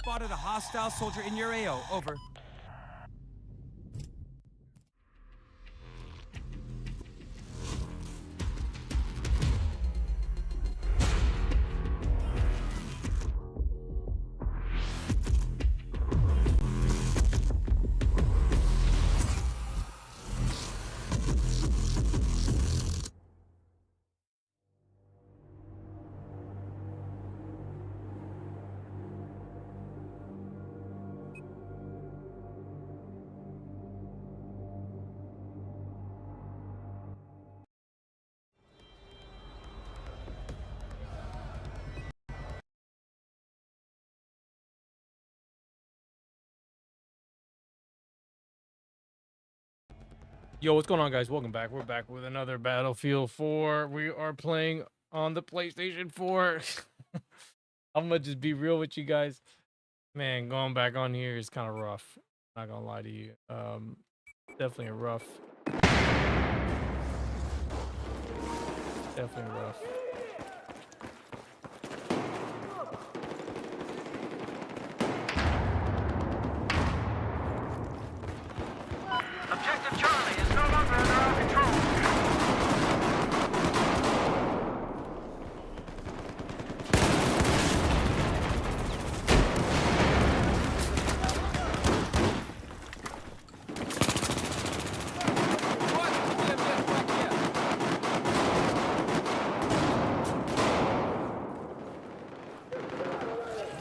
spotted a hostile soldier in your AO. Over. Yo, what's going on, guys? Welcome back. We're back with another Battlefield 4. We are playing on the PlayStation 4. I'm gonna just be real with you guys. Man, going back on here is kind of rough. Not gonna lie to you. Definitely rough. Definitely rough. Objective Charlie is no longer under our control.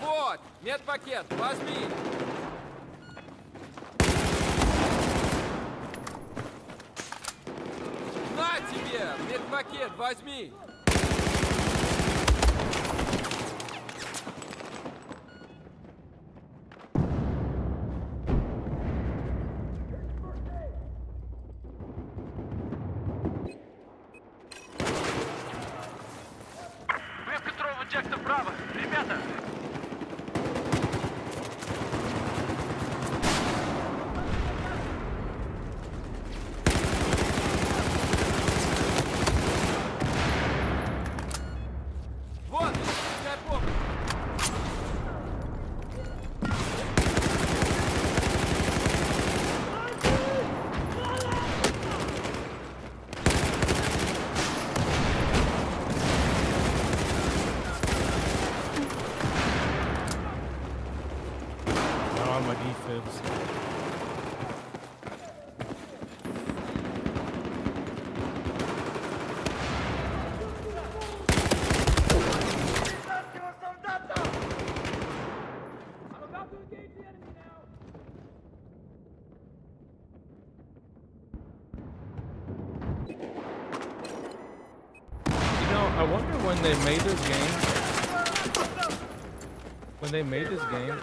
Вот, медпакет, возьми. На тебе, медпакет, возьми. We have control of objective Bravo. Ребята! Вот, медицинская помощь. Not on my defibs. You know, I wonder when they made this game. When they made this game.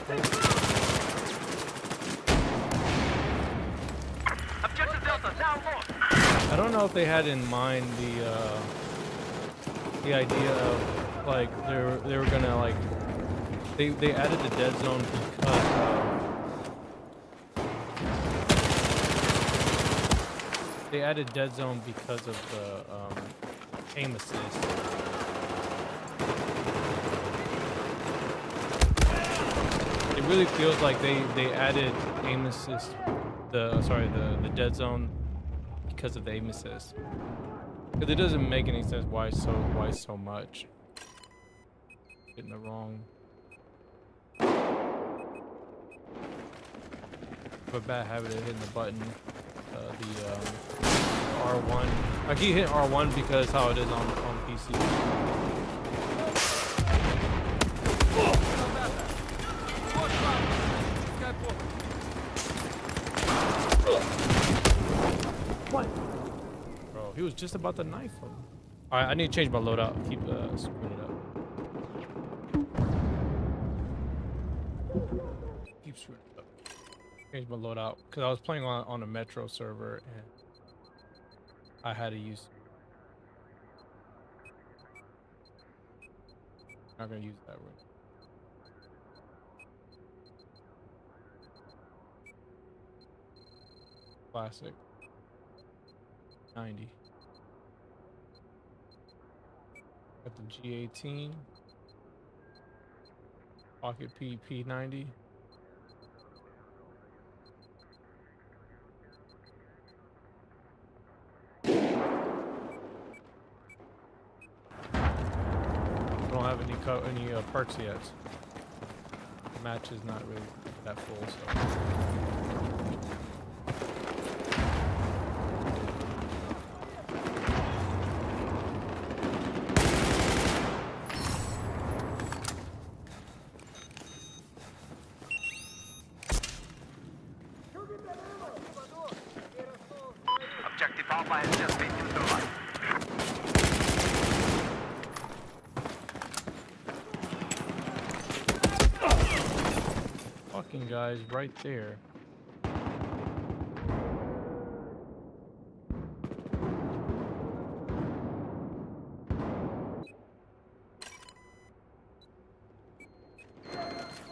Objective Delta now lost. I don't know if they had in mind the idea of like they were gonna like they added the dead zone because they added dead zone because of the aim assist. It really feels like they added aim assist the dead zone because of the aim assist. Because it doesn't make any sense why so much. Getting the wrong. I have a bad habit of hitting the button. R1. I keep hitting R1 because how it is on PC. Вот вам, медицинская помощь. What? Bro, he was just about to knife him. Alright, I need to change my loadout. Keep screwing it up. Keep screwing it up. Change my loadout because I was playing on a Metro server and I had to use. Not gonna use that word. Classic. 90. Got the G18. Pocket P90. Don't have any perks yet. The match is not really that full, so. Objective Alpha has just been neutralized. Fucking guys right there.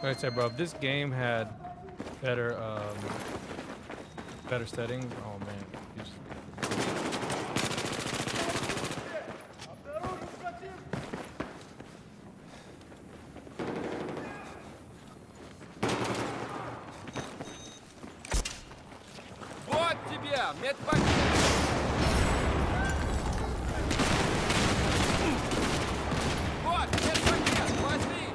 Like I said, bro, if this game had better settings, oh man. Вот тебе, медпакет. Вот, медпакет, возьми.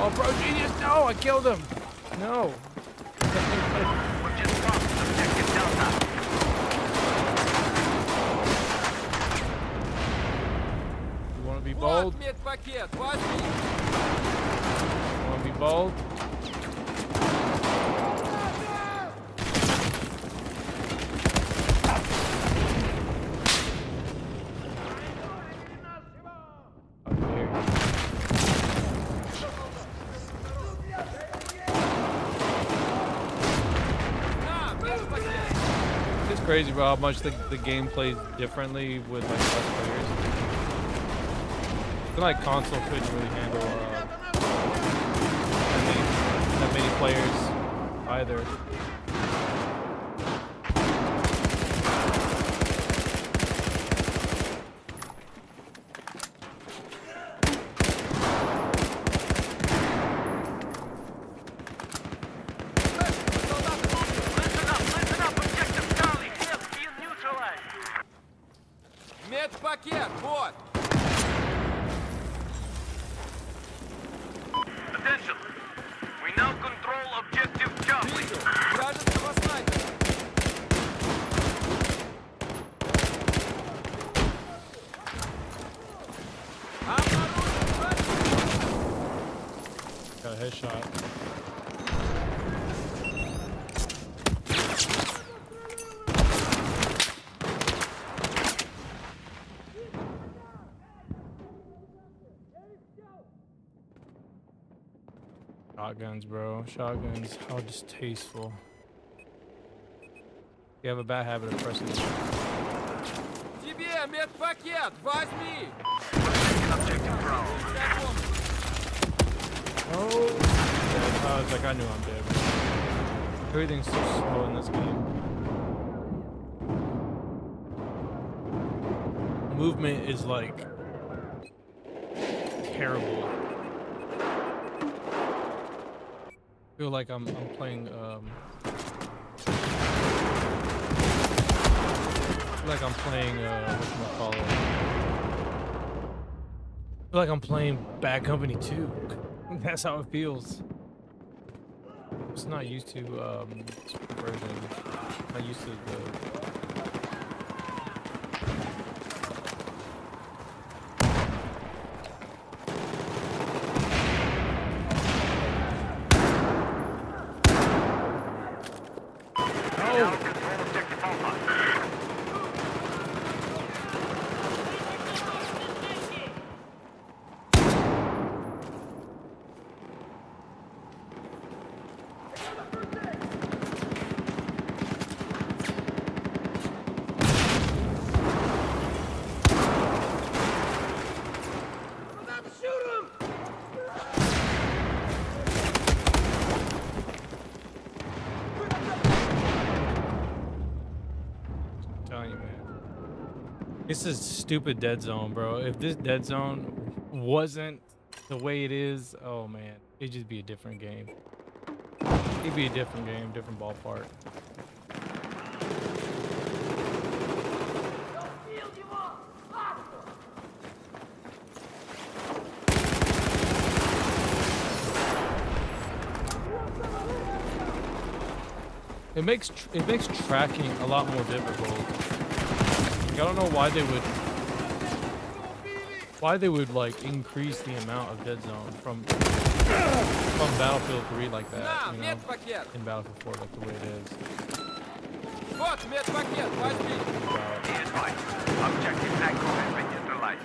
Oh, bro, genius! No, I killed him. No. We've just lost Objective Delta. You want to be Вот bold? медпакет, возьми. You want to be bold? How dare you. На, медпакет. It's crazy, bro, how much the game plays differently with like less players. I feel like console couldn't really handle that many players either. Listen up, Objective Charlie has been neutralized. Медпакет, вот. Attention, we now control Objective Charlie. Вижу, вражеского снайпера. Обнаружен вражеский. Got a headshot. Shotguns, bro. Shotguns. How distasteful. You have a bad habit of pressing. Тебе медпакет, возьми. Objective Bravo. Oh, yeah, I was like, I knew I'm dead. Everything's so slow in this game. Movement is like terrible. I feel like I'm playing I feel like I'm playing whatchamacallit. I feel like I'm playing Bad Company 2. That's how it feels. I'm just not used to version. Not used to the Now control Objective Alpha. This is stupid dead zone, bro. If this dead zone wasn't the way it is, oh man, it'd just be a different game. It'd be a different game, different ballpark. It makes tracking a lot more difficult. Like, I don't know why they would like increase the amount of dead zone from Battlefield 3 like that, На, you know, медпакет. in Battlefield 4 like the way it is. Вот медпакет, возьми. Be advised. Objective Echo has been neutralized.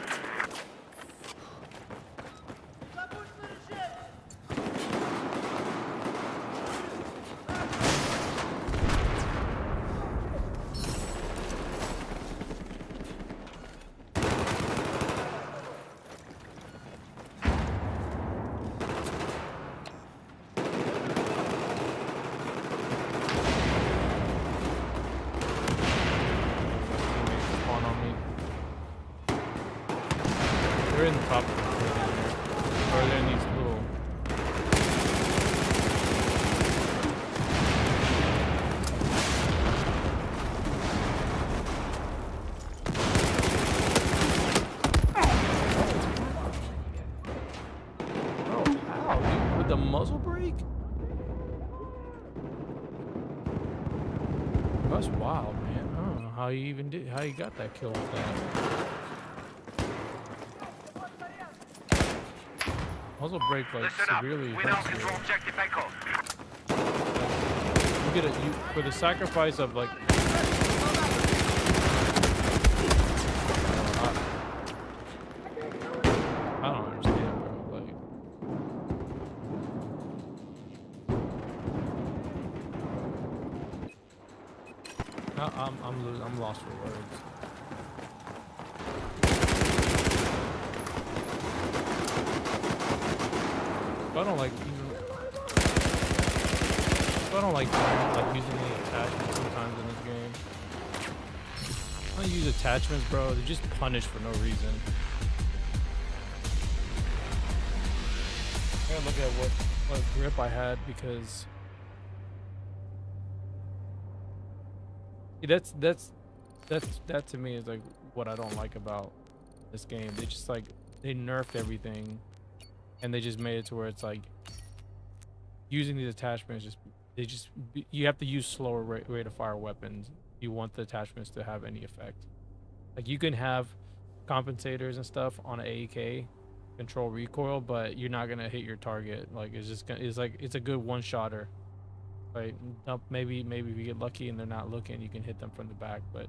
Teammates spawn on me. They're in the top of the building here. Or they're in these little. Oh, how, dude? With the muzzle brake? That's wild, man. I don't know how you got that kill with that. Muzzle brake like Listen up. severely We now hurts you. control Objective Echo. You get for the sacrifice of like. I don't understand, bro. Like. I'm lost for words. I don't like using any attachments sometimes in this game. I don't use attachments, bro. They're just punished for no reason. I gotta look at what grip I had because that to me is like what I don't like about this game. They just like they nerfed everything and they just made it to where it's like using these attachments you have to use slower rate of fire weapons. You want the attachments to have any effect. Like you can have compensators and stuff on an AEK control recoil, but you're not gonna hit your target. Like it's a good one-shotter. Right? Maybe if you get lucky and they're not looking, you can hit them from the back, but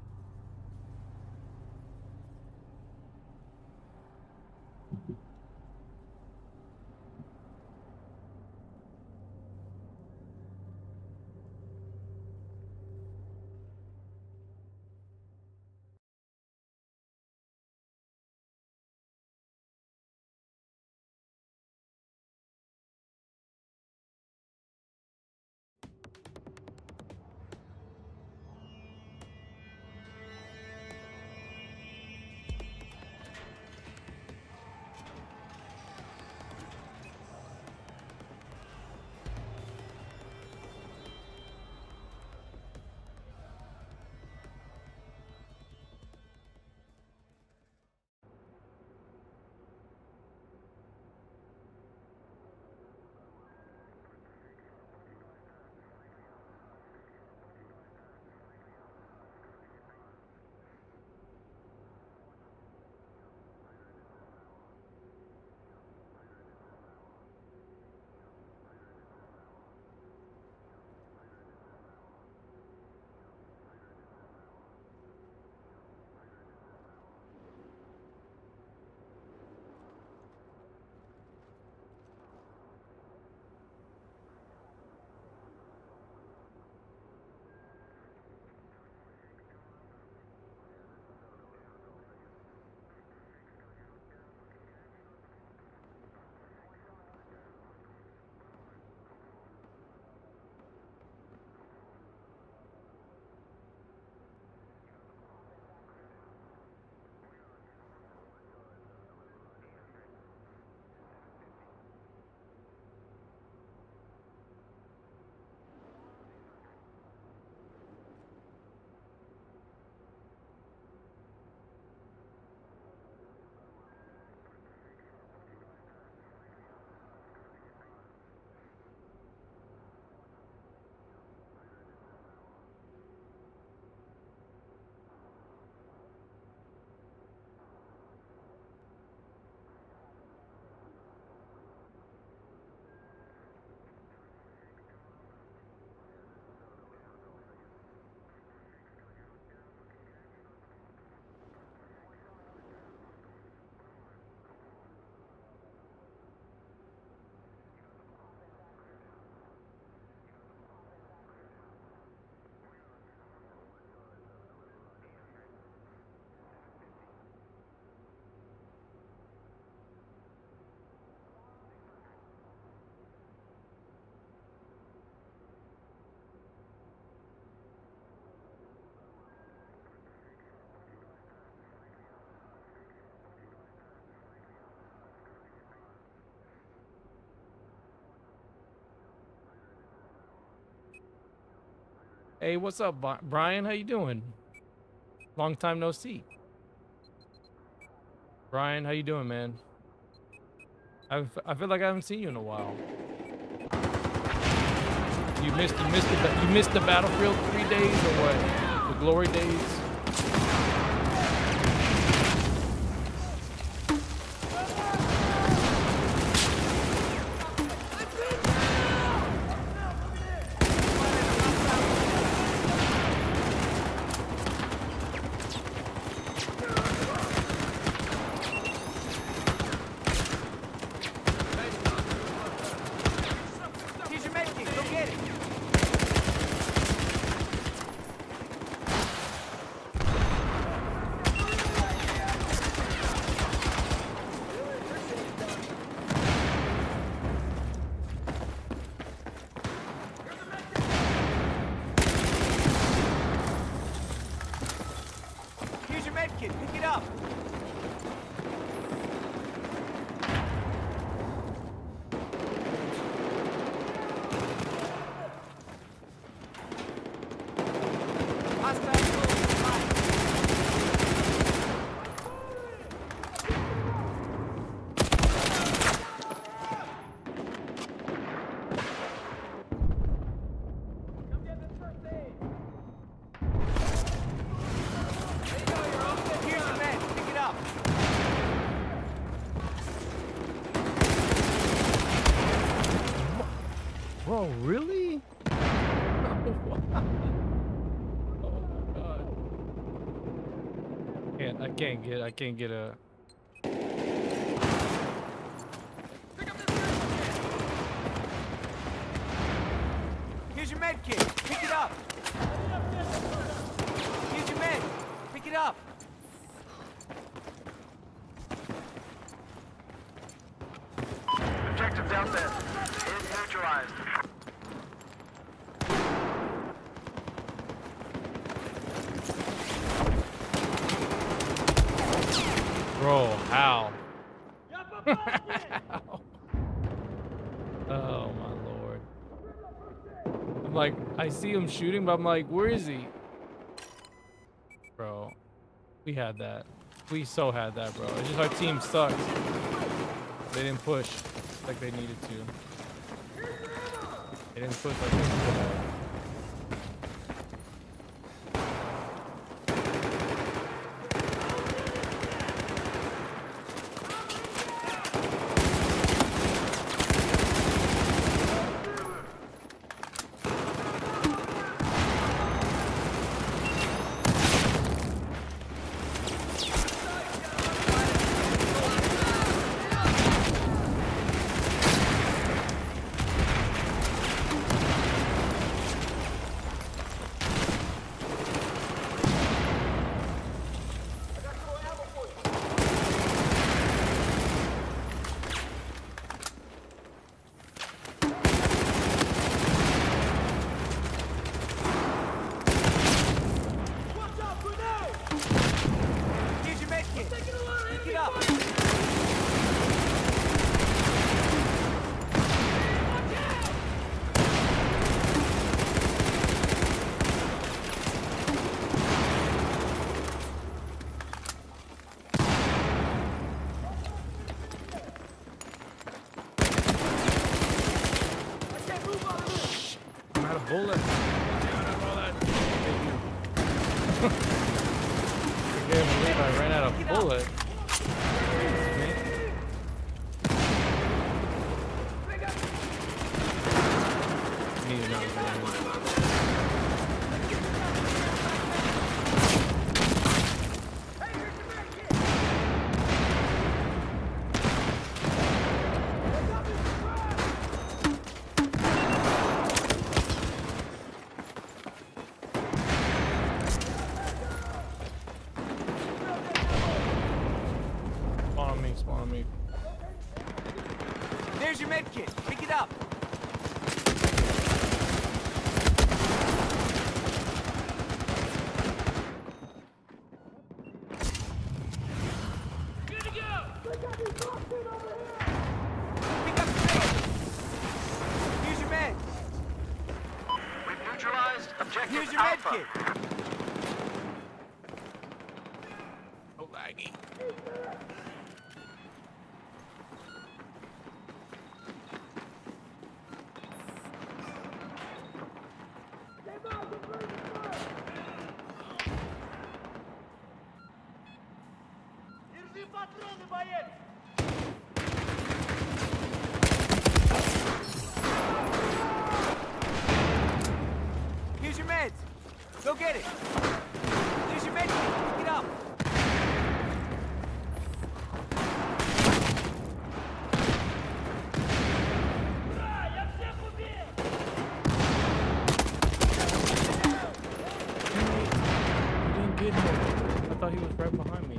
Hey, what's up, Brian? How you doing? Long time no see. Brian, how you doing, man? I feel like I haven't seen you in a while. You missed the Battlefield 3 days or what? The glory days? Bro, really? Oh, wow. Oh my god. I can't get a... Here's your med kit. Pick it up. Here's your med. Pick it up. Objective Delta is neutralized. Bro, how? Oh my lord. I'm like, I see him shooting, but I'm like, where is he? Bro, we had that. We so had that, bro. It's just our team sucks. They didn't push like they needed to. They didn't push like they needed to. Bullet. I can't believe I ran out of bullet. Need another gun. Spawn on me. There's your med kit. Pick it up. Good to go! Pick up the med. Here's your med. We've neutralized objective Here's your med Alpha. kit. So laggy. Here's your meds. Go get it. Here's your med kit. Pick it up. I didn't get him. I thought he was right behind me.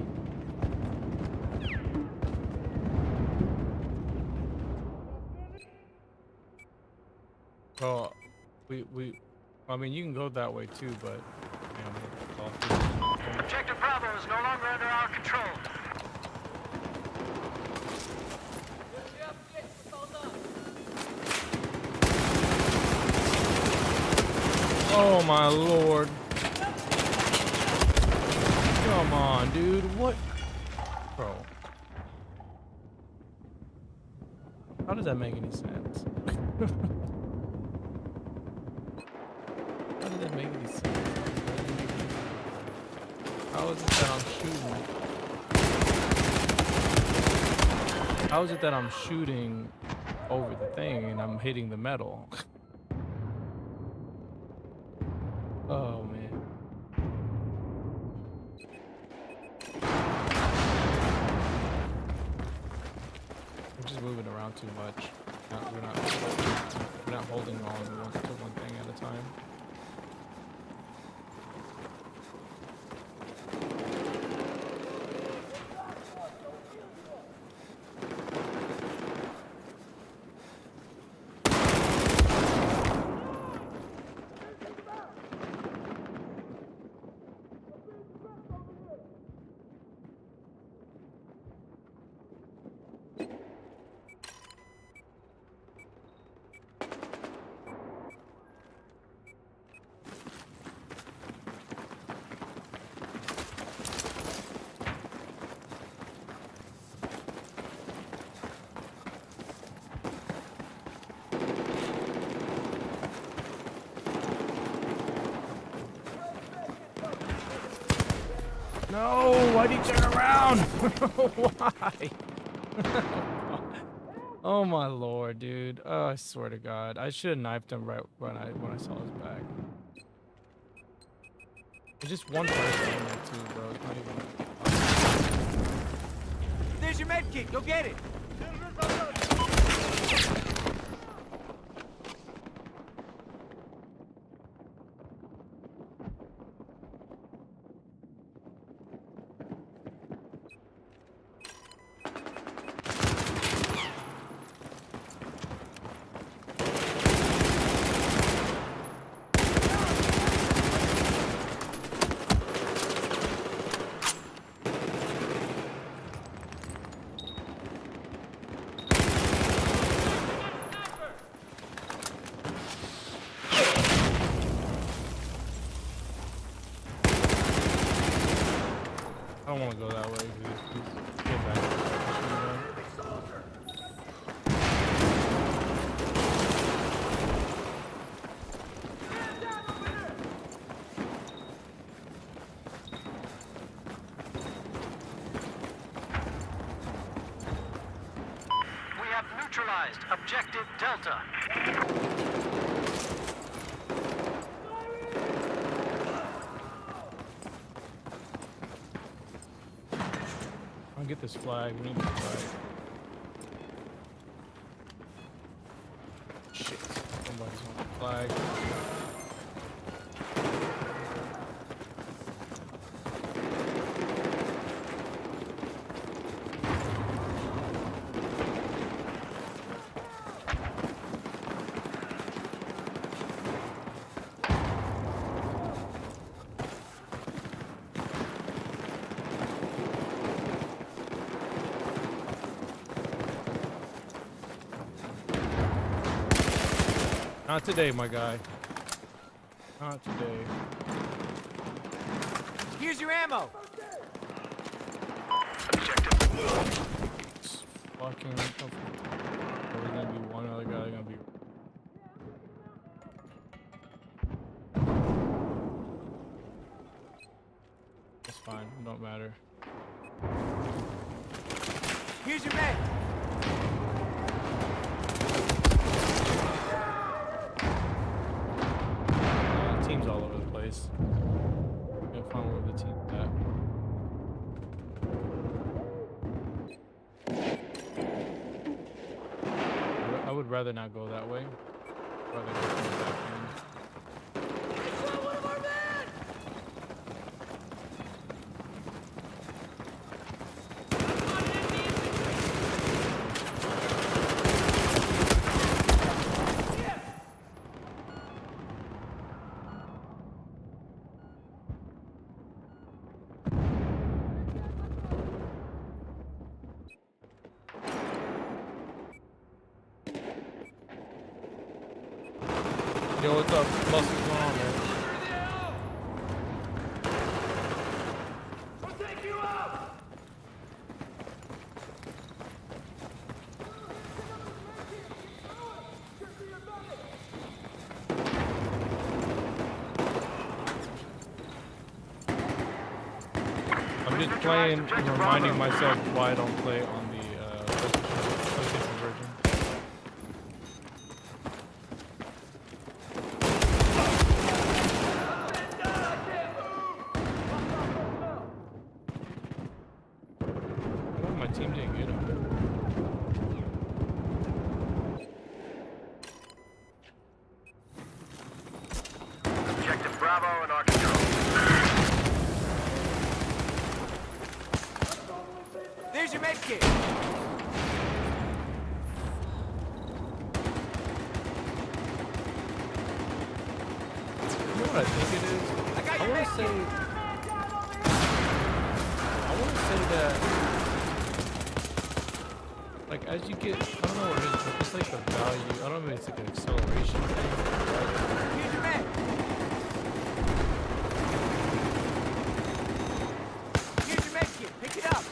Well, I mean, you can go that way too, but Objective Bravo is no longer under our control. oh my lord! Come on, dude. What, bro? How does that make any sense? How does that make any sense? How is it that I'm shooting? How is it that I'm shooting over the thing and I'm hitting the metal? Oh man. We're just moving around too much. We're not holding on to one thing at a time. No, why'd he turn around? Why? Oh my lord, dude. Oh, I swear to God. I should have knifed him right when I saw his back. There's just one person in there too, bro. It's not even... There's your med kit. Go get it. I don't want to go that way. Please get back. We have neutralized Objective Delta. I'll get this flag. We need this flag. Shit. Somebody's on the flag. Not today, my guy. Not today. Here's your ammo. It's fucking. There's gonna be one other guy gonna be. It's fine. It don't matter. Here's your med. Teams all over the place. Gotta find where the team's at. I would rather not go that way. I'd rather go from the back end. Yo, what's up? What's going on, man? I'm just playing and reminding myself why I don't play on the PlayStation version. My team didn't get him. Objective Bravo in our control. There's your med kit. You know what I think it is? I got I your med want kit. to say that. Like as you get, I don't know what it is, but it's like the value. I don't know if it's like an acceleration thing. Here's your med. Here's your med kit. Pick it up.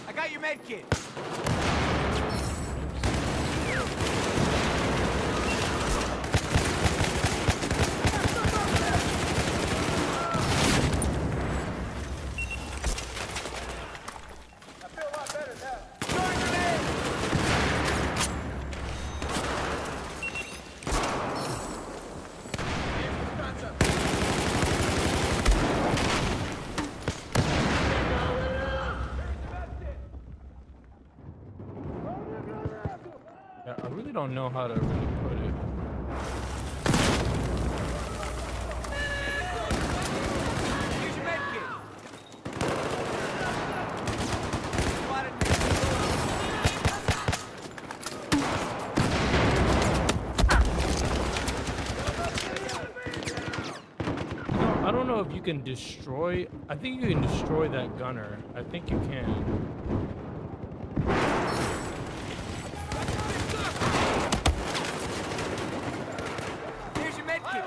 I got your med kit. Yeah, I really don't know how to really put it. Here's your med kit. I don't know if you can destroy. I think you can destroy that gunner. I think you can. Here's your med kit.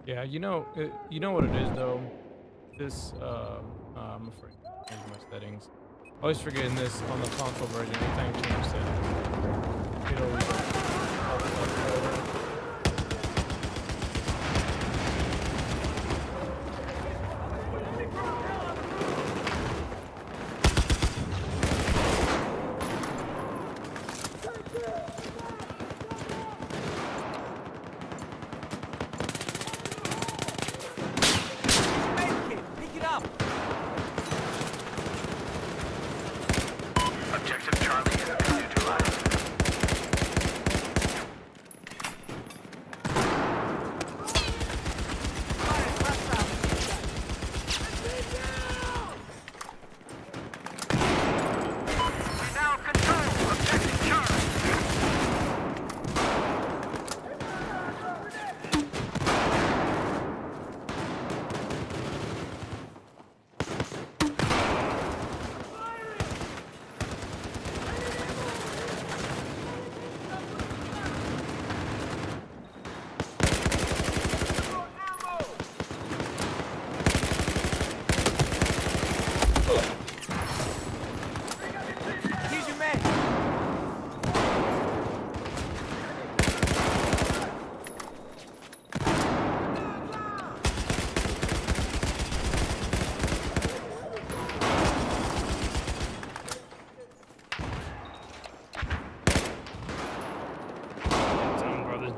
Yeah, you know what it is though. This, I'm afraid to change my settings. I always forget in this on the console version. Anytime you change settings, it always pops up. Med kit. Pick it up. Objective Charlie has been neutralized.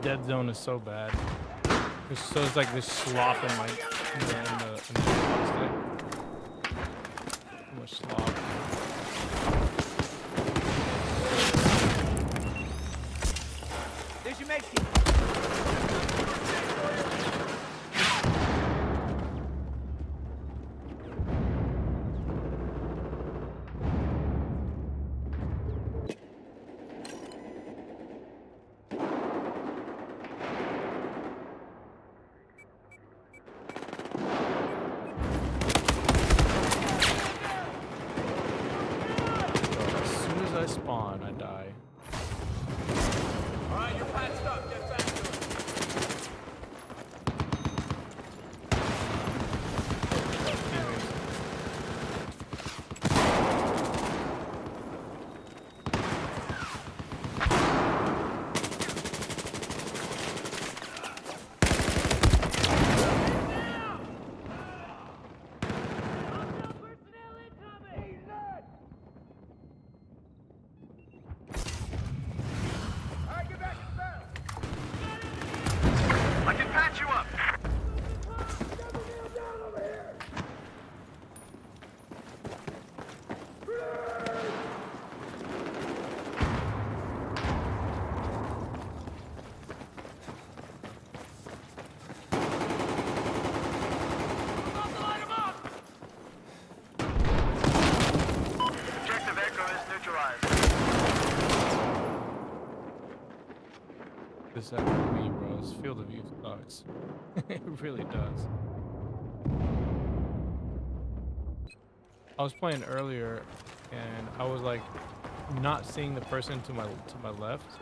dead zone is so bad. It's like this slop in my in the stick. Too much slop. There's your med kit. I spawn, I die. All right, you're patched up. Get back to it. I can patch you up. Objective Echo is neutralized. This happened to me, bro. This field of view sucks. It really does. I was playing earlier, and I was like not seeing the person to my left,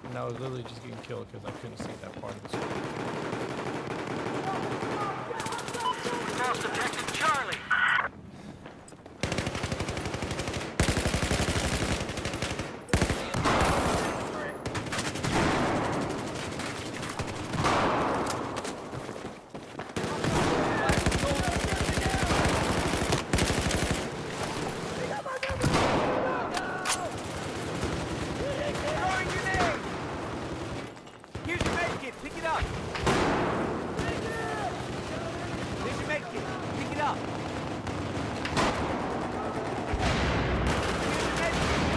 and I was literally just getting killed because I couldn't see that part of the screen. Lost objective Charlie. Throwing grenade! Here's your med kit. Pick it up. There's your med kit. Pick it up. Here's your med kit.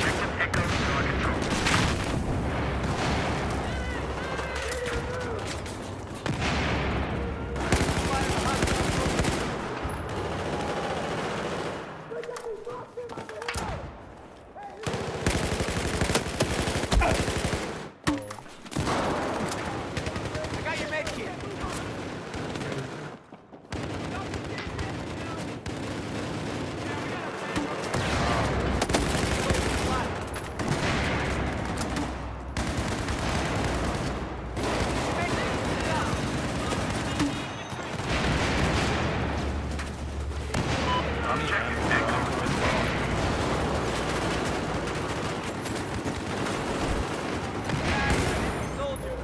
Objective Echo is under control. I got your med kit. Objective Echo is lost. Soldier.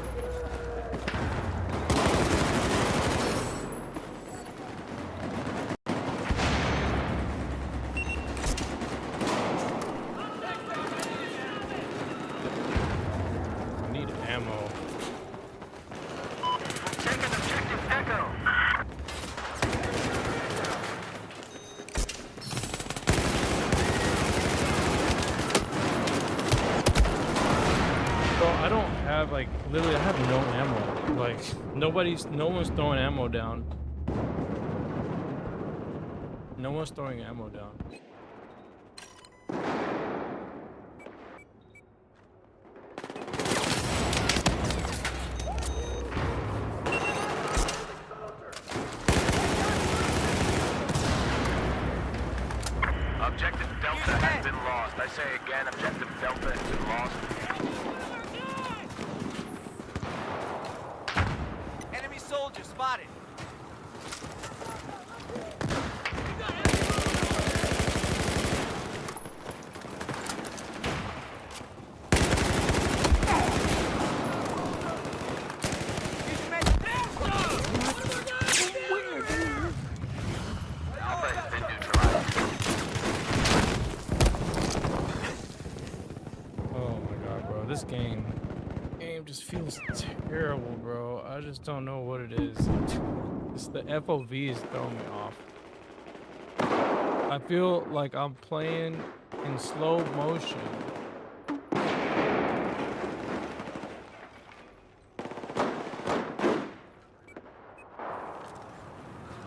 I need ammo. Taking objective Echo. So I don't have like literally I have no ammo. Like no one's throwing ammo down. No one's throwing ammo down. Objective Delta has been lost. I say again, objective Delta has been lost. Enemy soldier spotted. this game. This game just feels terrible, bro. I just don't know what it is. It's the FOV is throwing me off. I feel like I'm playing in slow motion.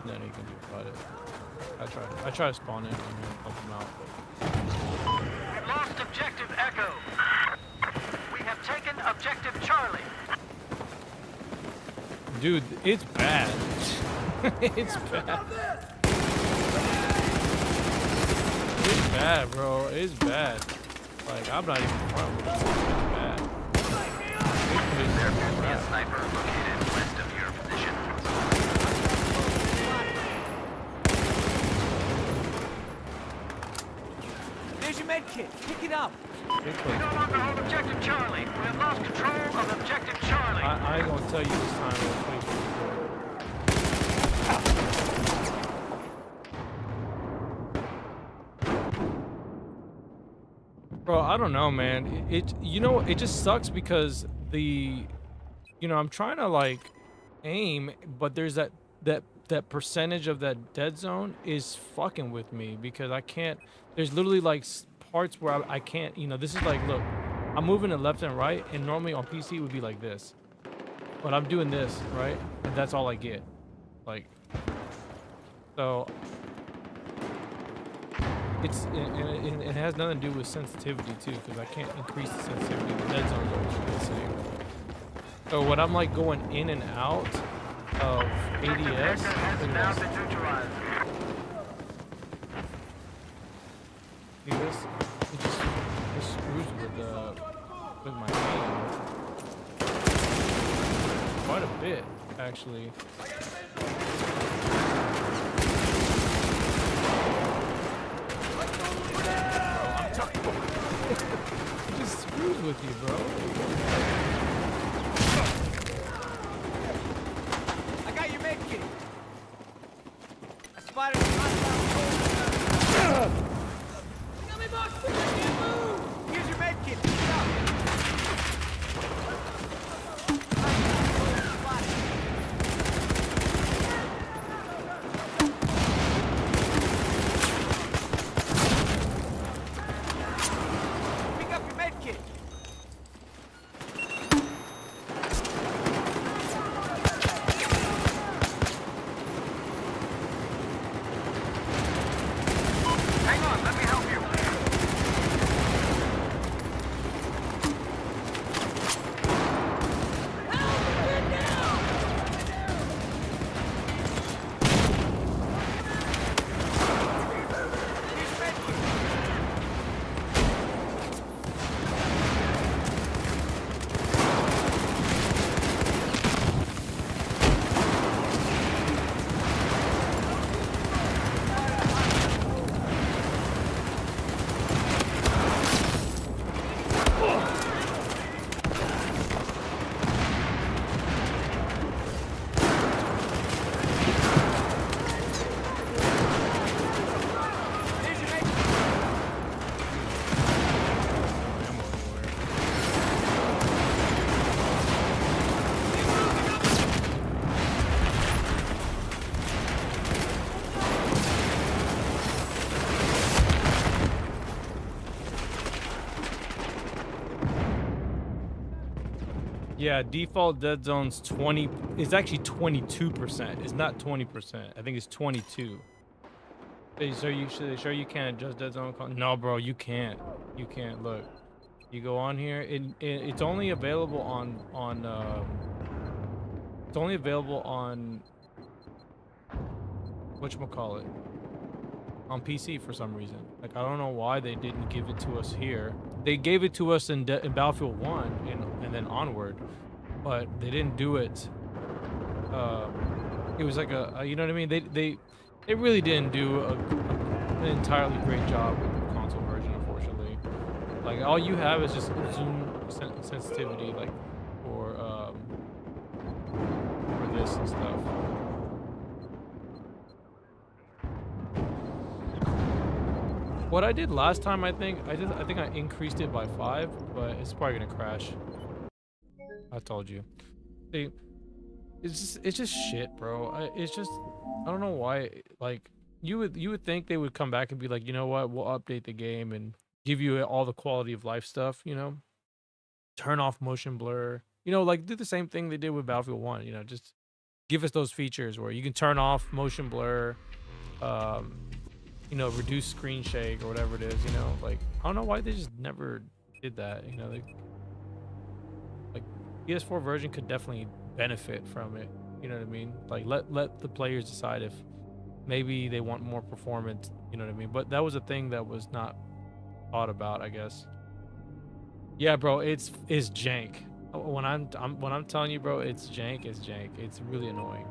Then you can do about it. I try to spawn in and help him out. We've lost objective Echo. We have taken objective Charlie. Dude, it's bad. It's bad. It's bad, bro. It's bad. Like, I'm not even front with it. It's bad. There appears to be a sniper located west of your position. There's your med kit. Pick it up. We no longer hold objective Charlie. We have lost control of objective Charlie. I ain't gonna tell you this time. Bro, I don't know, man. You know, it just sucks because I'm trying to like aim, but there's that percentage of that dead zone is fucking with me because I can't. There's literally like parts where I can't. This is like, look, I'm moving it left and right, and normally on PC it would be like this, but I'm doing this right, and that's all I get. Like, so. It has nothing to do with sensitivity too, because I can't increase the sensitivity. The dead zone's always the same. So when I'm like going in and out of ADS, see this? It just screws with my aim quite a bit, actually. It just screws with you, bro. I got your med kit. I spotted a Here's your med kit. Pick it up. Yeah, default dead zone's 20. It's actually 22%. It's not 20%. I think it's 22. So you you can't adjust dead zone? No, bro, you can't. You can't. Look, you go on here. It's only available on. It's only available on. Whatchamacallit? On PC for some reason. Like, I don't know why they didn't give it to us here. They gave it to us in Battlefield 1 and then onward, but they didn't do it. It was like you know what I mean? They really didn't do an entirely great job with the console version, unfortunately. Like, all you have is just zoom sensitivity, like for this and stuff. What I did last time, I think I increased it by 5, but it's probably gonna crash. I told you. See, it's just shit, bro. It's just, I don't know why. Like you would think they would come back and be like, you know what, we'll update the game and give you all the quality of life stuff. You know, turn off motion blur. You know, like do the same thing they did with Battlefield 1. You know, just give us those features where you can turn off motion blur. You know, reduce screen shake or whatever it is. You know, like I don't know why they just never did that. You know, like PS4 version could definitely benefit from it. You know what I mean? Like let the players decide if maybe they want more performance. You know what I mean? But that was a thing that was not thought about, I guess. Yeah, bro, it's jank. When I'm telling you, bro, it's jank. It's jank. It's really annoying.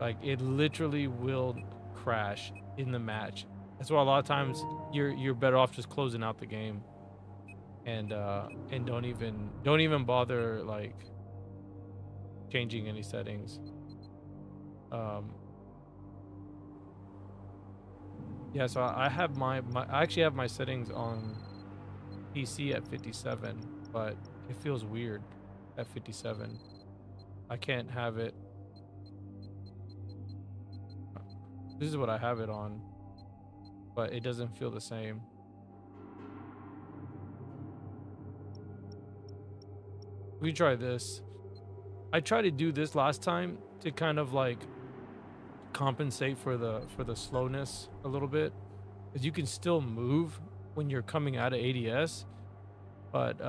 Like it literally will crash in the match. That's why a lot of times you're better off just closing out the game and don't even bother like changing any settings. Yeah, so I have I actually have my settings on PC at 57, but it feels weird at 57. I can't have it. This is what I have it on, but it doesn't feel the same. We try this. I tried to do this last time to kind of like compensate for the slowness a little bit, because you can still move when you're coming out of ADS, but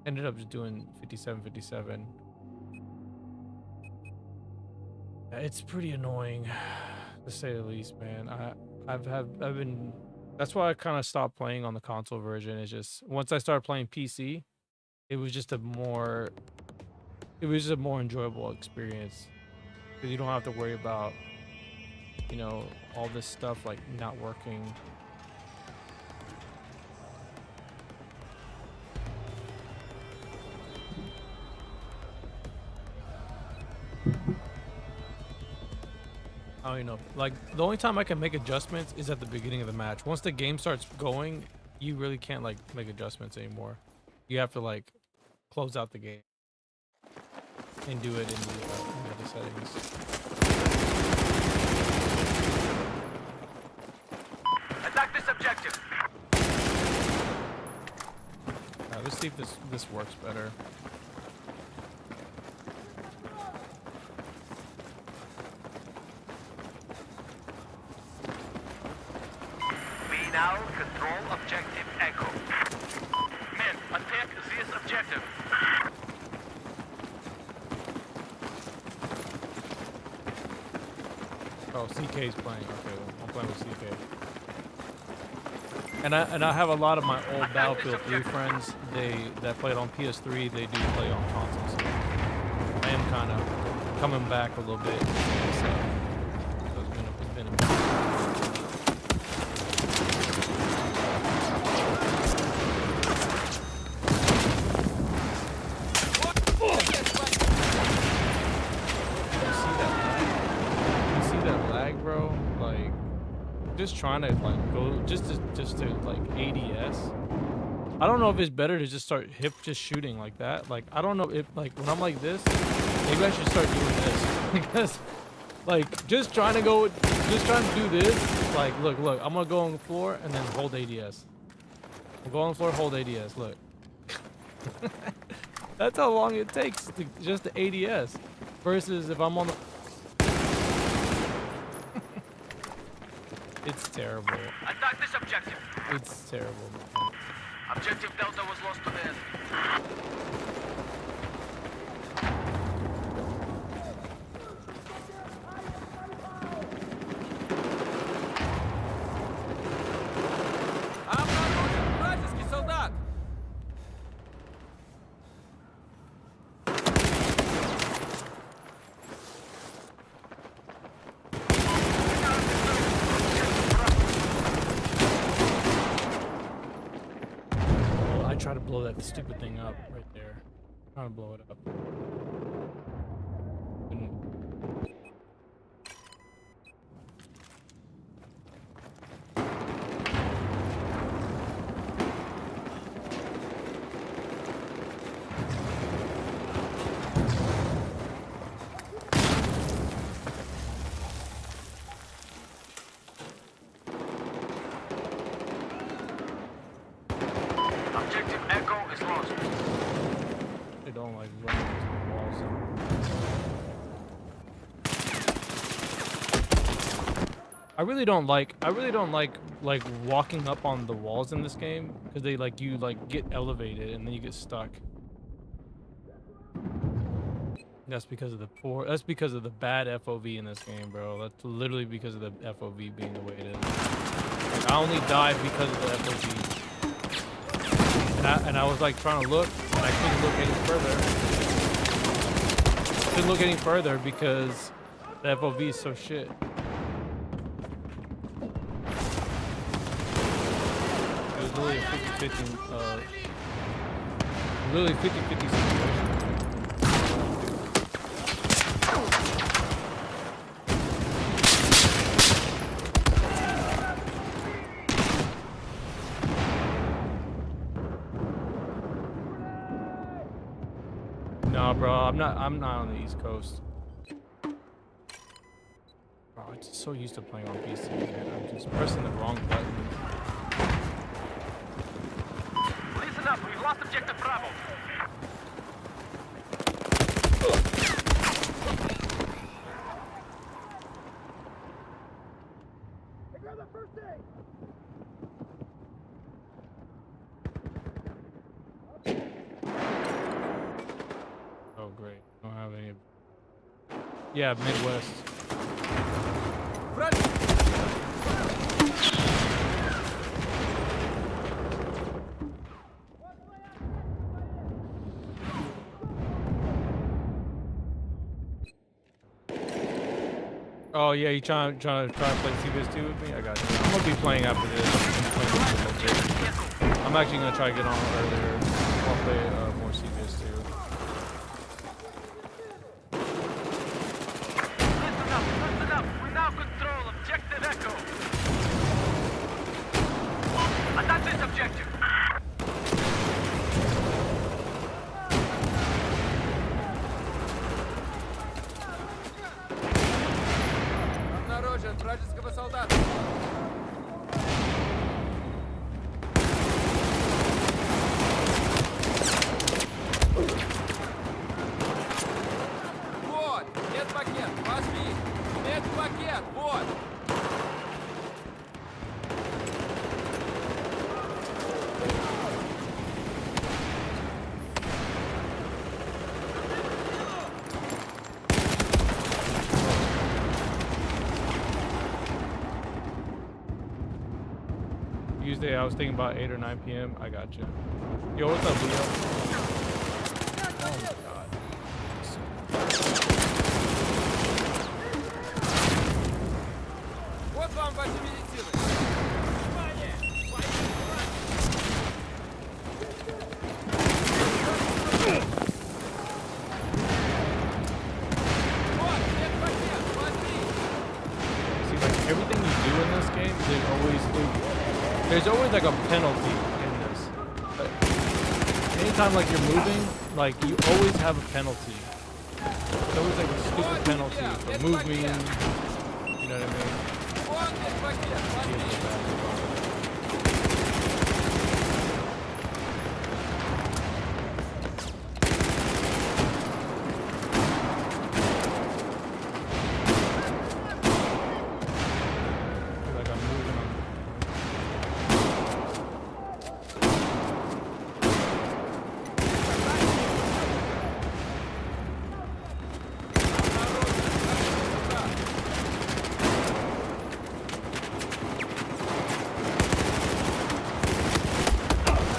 ended up just doing 57. It's pretty annoying, to say the least, man. I've been. That's why I kind of stopped playing on the console version. It's just once I started playing PC, it was just a more enjoyable experience, because you don't have to worry about, you know, all this stuff like not working. I don't even know. Like the only time I can make adjustments is at the beginning of the match. Once the game starts going, you really can't like make adjustments anymore. You have to like close out the game and do it in the settings. Attack this objective. Let's see if this works better. We now control objective Echo. Men, attack this objective. Oh, CK's playing. Okay, I'm playing with CK. And I have a lot of my old Battlefield 3 friends. That played on PS3. They do play on consoles. So I am kind of coming back a little bit. So it's been a minute. Just trying to like go just to like ADS. I don't know if it's better to just start just shooting like that. Like I don't know if like when I'm like this, maybe I should start doing this because like just trying to do this. Like look, I'm gonna go on the floor and then hold ADS. I'll go on the floor, hold ADS. Look, that's how long it takes to just the ADS. Versus if I'm on the It's terrible. Attack this objective. It's terrible, man. Objective Delta was lost to the enemy. Вражеский солдат! Try to blow that stupid thing up right there. Trying to blow it up. Objective Echo is lost. They don't like running into the walls. I really don't like walking up on the walls in this game because they like you like get elevated and then you get stuck. That's because of the bad FOV in this game, bro. That's literally because of the FOV being the way it is. Like, I only died because of the FOV. And I was like trying to look and I couldn't look any further. Couldn't look any further because the FOV is so shit. It was literally a 50-50 literally 50-50 situation. No, bro, I'm not on the East Coast. Bro, I'm just so used to playing on PC, man. I'm just pressing the wrong buttons. Listen up, we've lost objective Bravo. Oh, great. Don't have any. Yeah, Midwest. Oh yeah, you trying to play CBS 2 with me? I got you. I'm gonna be playing after this. I'm actually gonna try to get on earlier. I'll play more CBS 2. Listen up. We now control objective Echo. Attack this objective. Обнаружен вражеского солдата. Вот, медпакет, возьми. Медпакет, вот. Tuesday, I was thinking about 8 or 9 p.m. I got you. Yo, what's up, Leo? Oh my god. Вот вам ваши медицины. Вот, медпакет, возьми. See, like everything you do in this game, there's always like a penalty in this. But anytime like you're moving, like you always have a penalty. There's always like a stupid penalty for moving. You know what I mean? Вот медпакет, возьми. Like I'm moving on.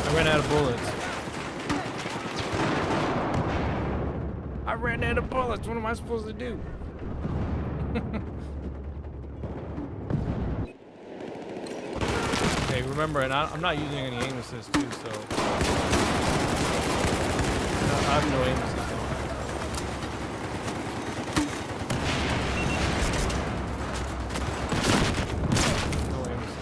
I ran out of bullets. I ran out of bullets. What am I supposed to do? Okay, remember, and I'm not using any aim assist too, so I have no aim assist. No aim assist.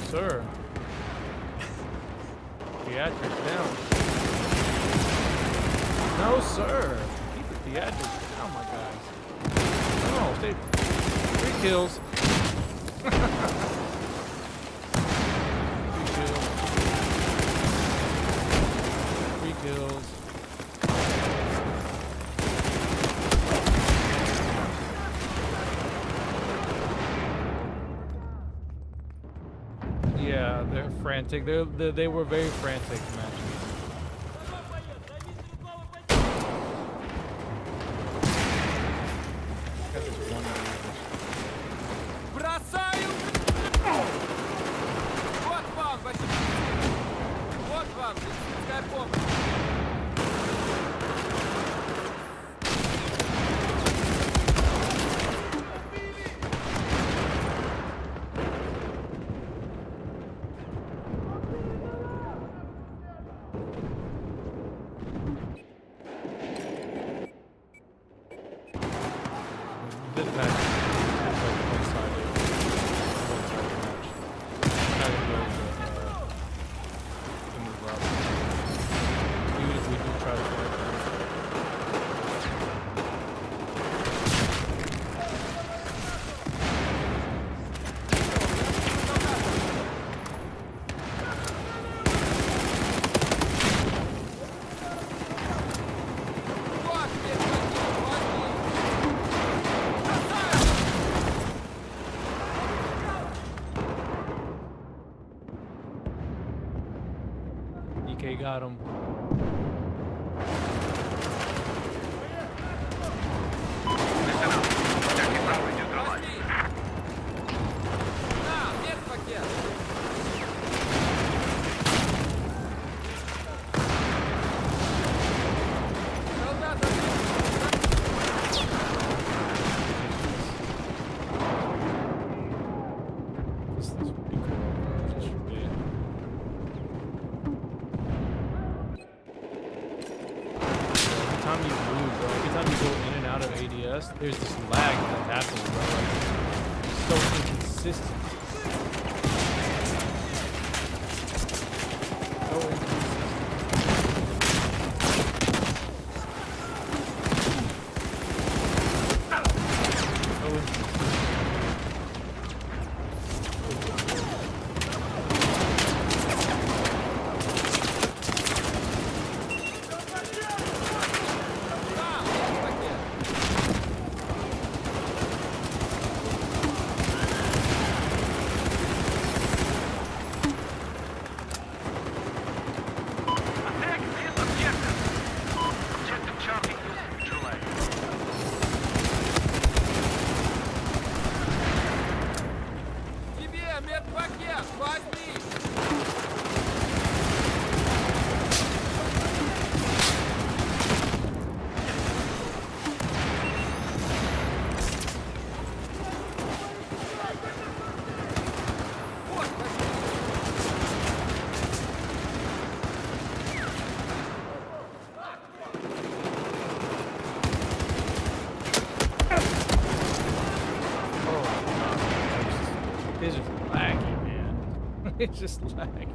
sir. Theatrics down. No, sir. Keep the theatrics down, my guys. No, stay. 3 kills. 3 kills. 3 kills. Yeah, they're frantic. They were very frantic matches. Бросаю! Вот вам, вот вам, медицинская помощь. This match is like one-sided. One-sided match. Not even really to move up. Even if we do try to fight them. Вот, DK got him. возьми! На, медпакет! Солдат, This is pretty cool. Just forget. Every time you move, bro, every time you go in and out of ADS, there's this lag that happens, bro. Like, it's so inconsistent. So inconsistent. So inconsistent. на, медпакет! Attack this objective. Objective Charlie is neutralized. Тебе медпакет, возьми! Вот, возьми! It's just laggy, man. It's just laggy.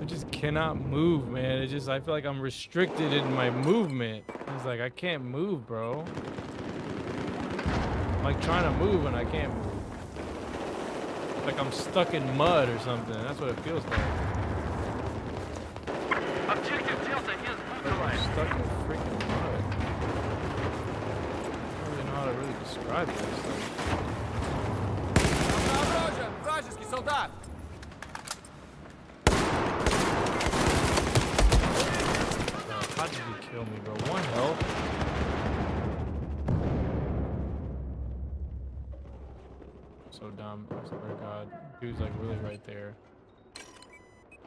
I just cannot move, man. It's just, I feel like I'm restricted in my movement. It's like, I can't move, bro. I'm like trying to move and I can't move. Like I'm stuck in mud or something. That's what it feels like. Objective Delta is Like I'm neutralized. stuck in freaking mud. I don't really know how to really describe this. Like, Обнаружен! Вражеский солдат! how did he kill me, bro? 1 health? So dumb. I swear to God. Dude's like really right there.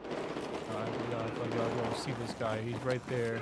I feel like y'all gonna see this guy. He's right there.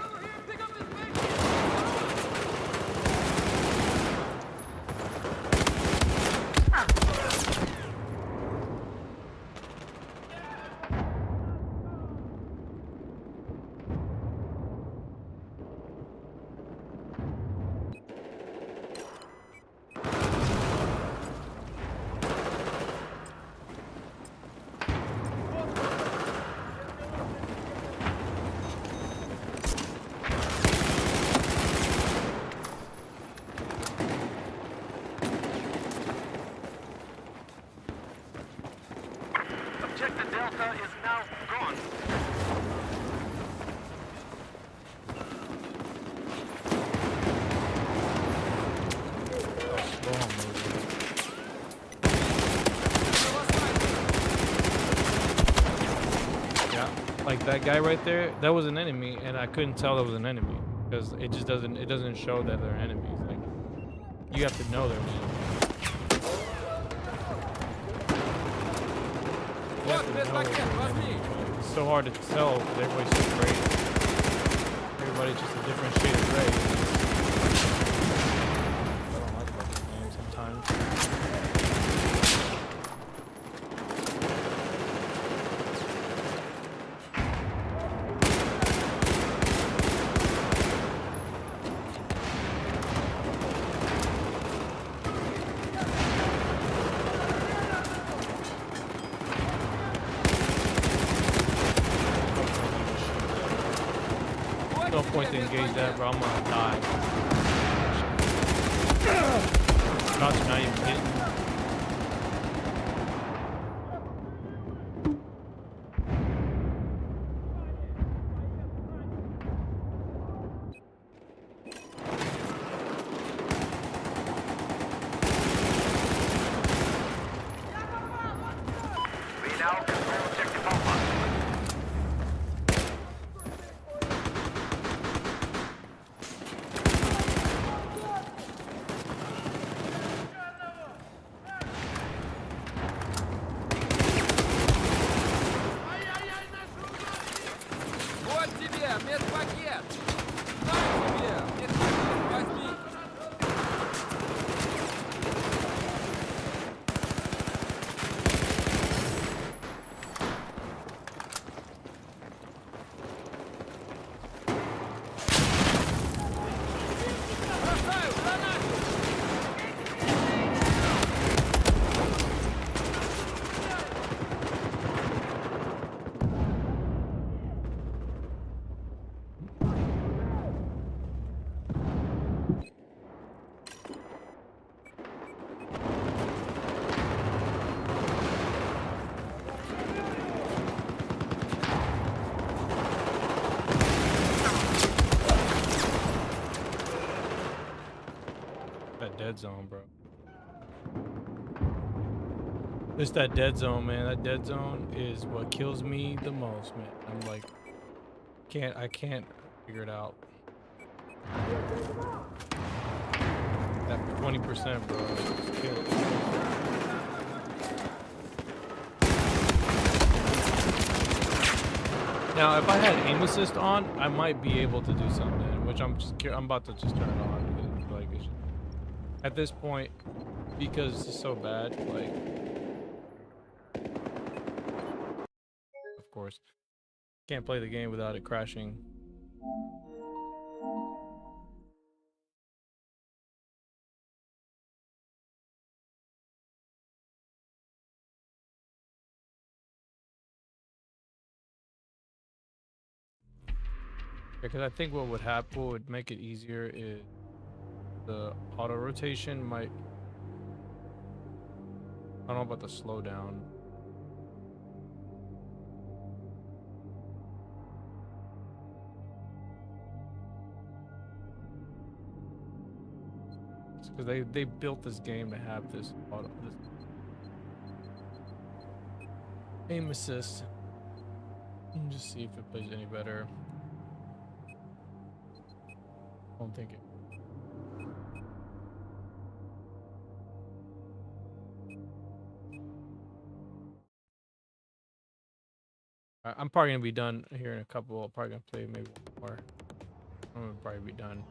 Objective Delta is now gone. Slow on moving. Yeah, like that guy right there, that was an enemy, and I couldn't tell that was an enemy because it just doesn't show that they're enemies. Like you have to know they're enemies. You have to know they're enemies, but it's so hard to tell. 'Cause everybody's so great. Everybody's just a different shade of gray. I don't like about this game sometimes. No point to engage that, bro. I'm gonna die. Shots are not even hitting. We now control Objective Alpha. Вот тебе, медпакет! На тебе, медпакет возьми! Бросаю гранату! That dead zone, bro. It's that dead zone, man. That dead zone is what kills me the most, man. I'm like, I can't figure it out. That 20%, bro. Just kill it. Now, if I had aim assist on, I might be able to do something, which I'm about to just turn it on. Because, like, it's, at this point, because it's so bad, like, of course, can't play the game without it crashing. Because I think what would make it easier is the auto rotation might. I don't know about the slowdown. Because they built this game to have this aim assist. Let me just see if it plays any better. I don't think it. I'm probably gonna be done here in a couple. I'm probably gonna play maybe one more. I'm gonna probably be done.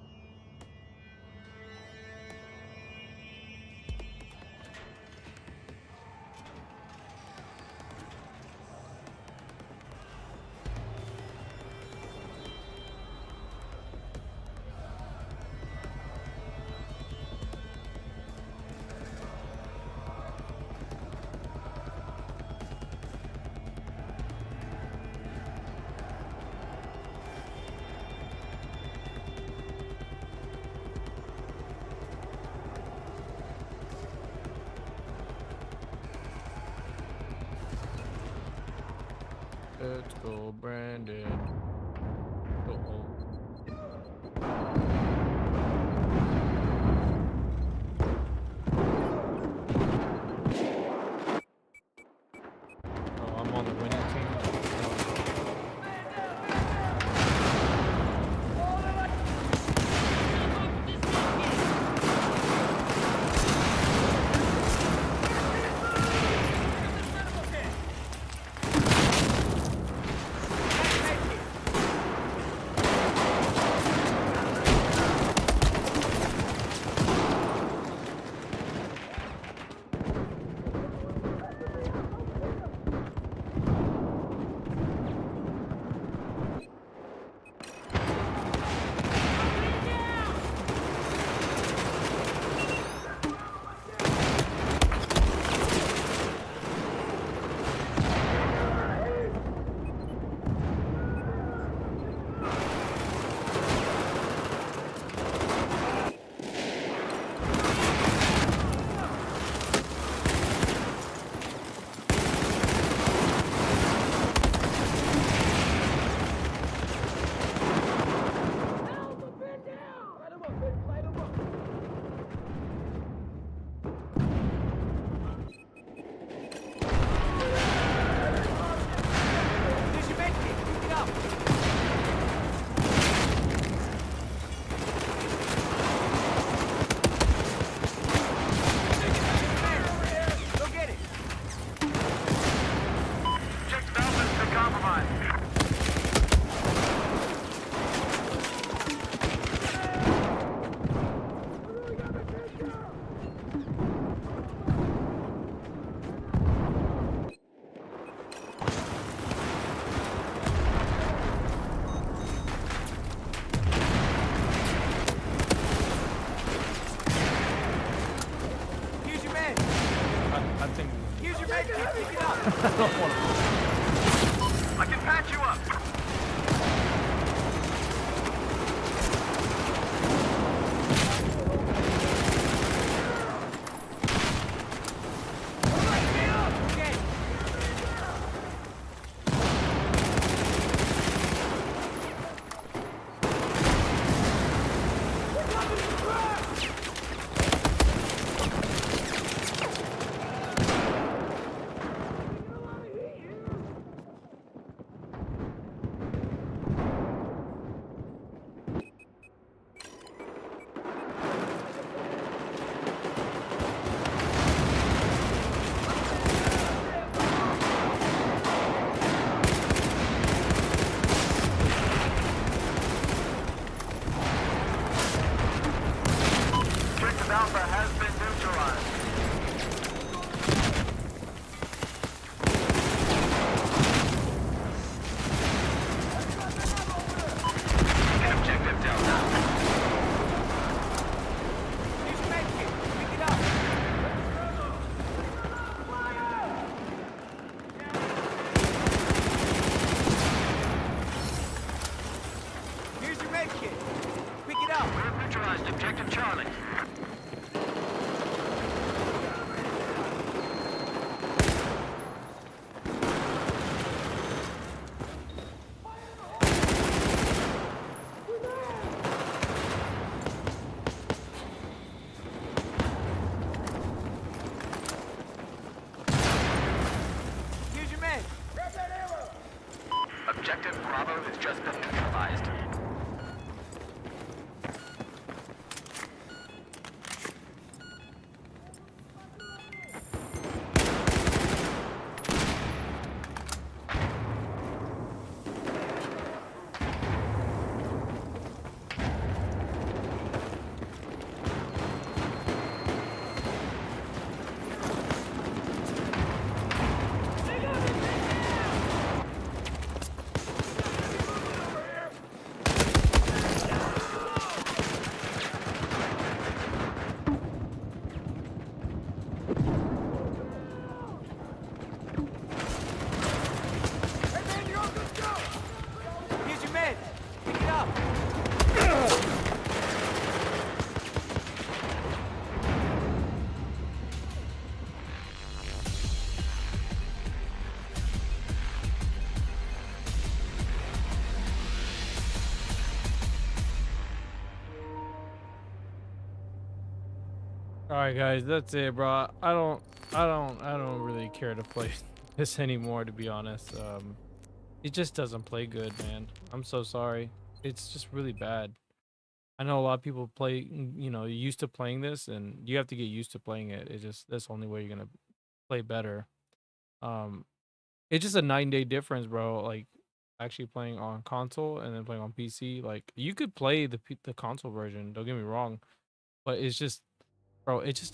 Let's go, Brandon. Go home. Oh, I'm on the winning team. Here's your med kit. Pick it up. Go get it. Objective Alpha's been compromised. Here's your med. I think Here's your med kit. Pick it up. I don't want to. I can patch you up. Okay. Objective Alpha has been neutralized. Objective Delta. Here's your med kit. Pick it up. Here's your med kit. Pick it up. We've neutralized Objective Charlie. Here's your med. Objective Bravo has just been neutralized. All right, guys, that's it, bro. I don't really care to play this anymore, to be honest. It just doesn't play good, man. I'm so sorry. It's just really bad. I know a lot of people play, used to playing this, and you have to get used to playing it. It's just that's the only way you're gonna play better. Um, it's just a 9-day difference, bro. Like actually playing on console and then playing on PC. Like you could play the console version. Don't get me wrong, but it's just, bro. It's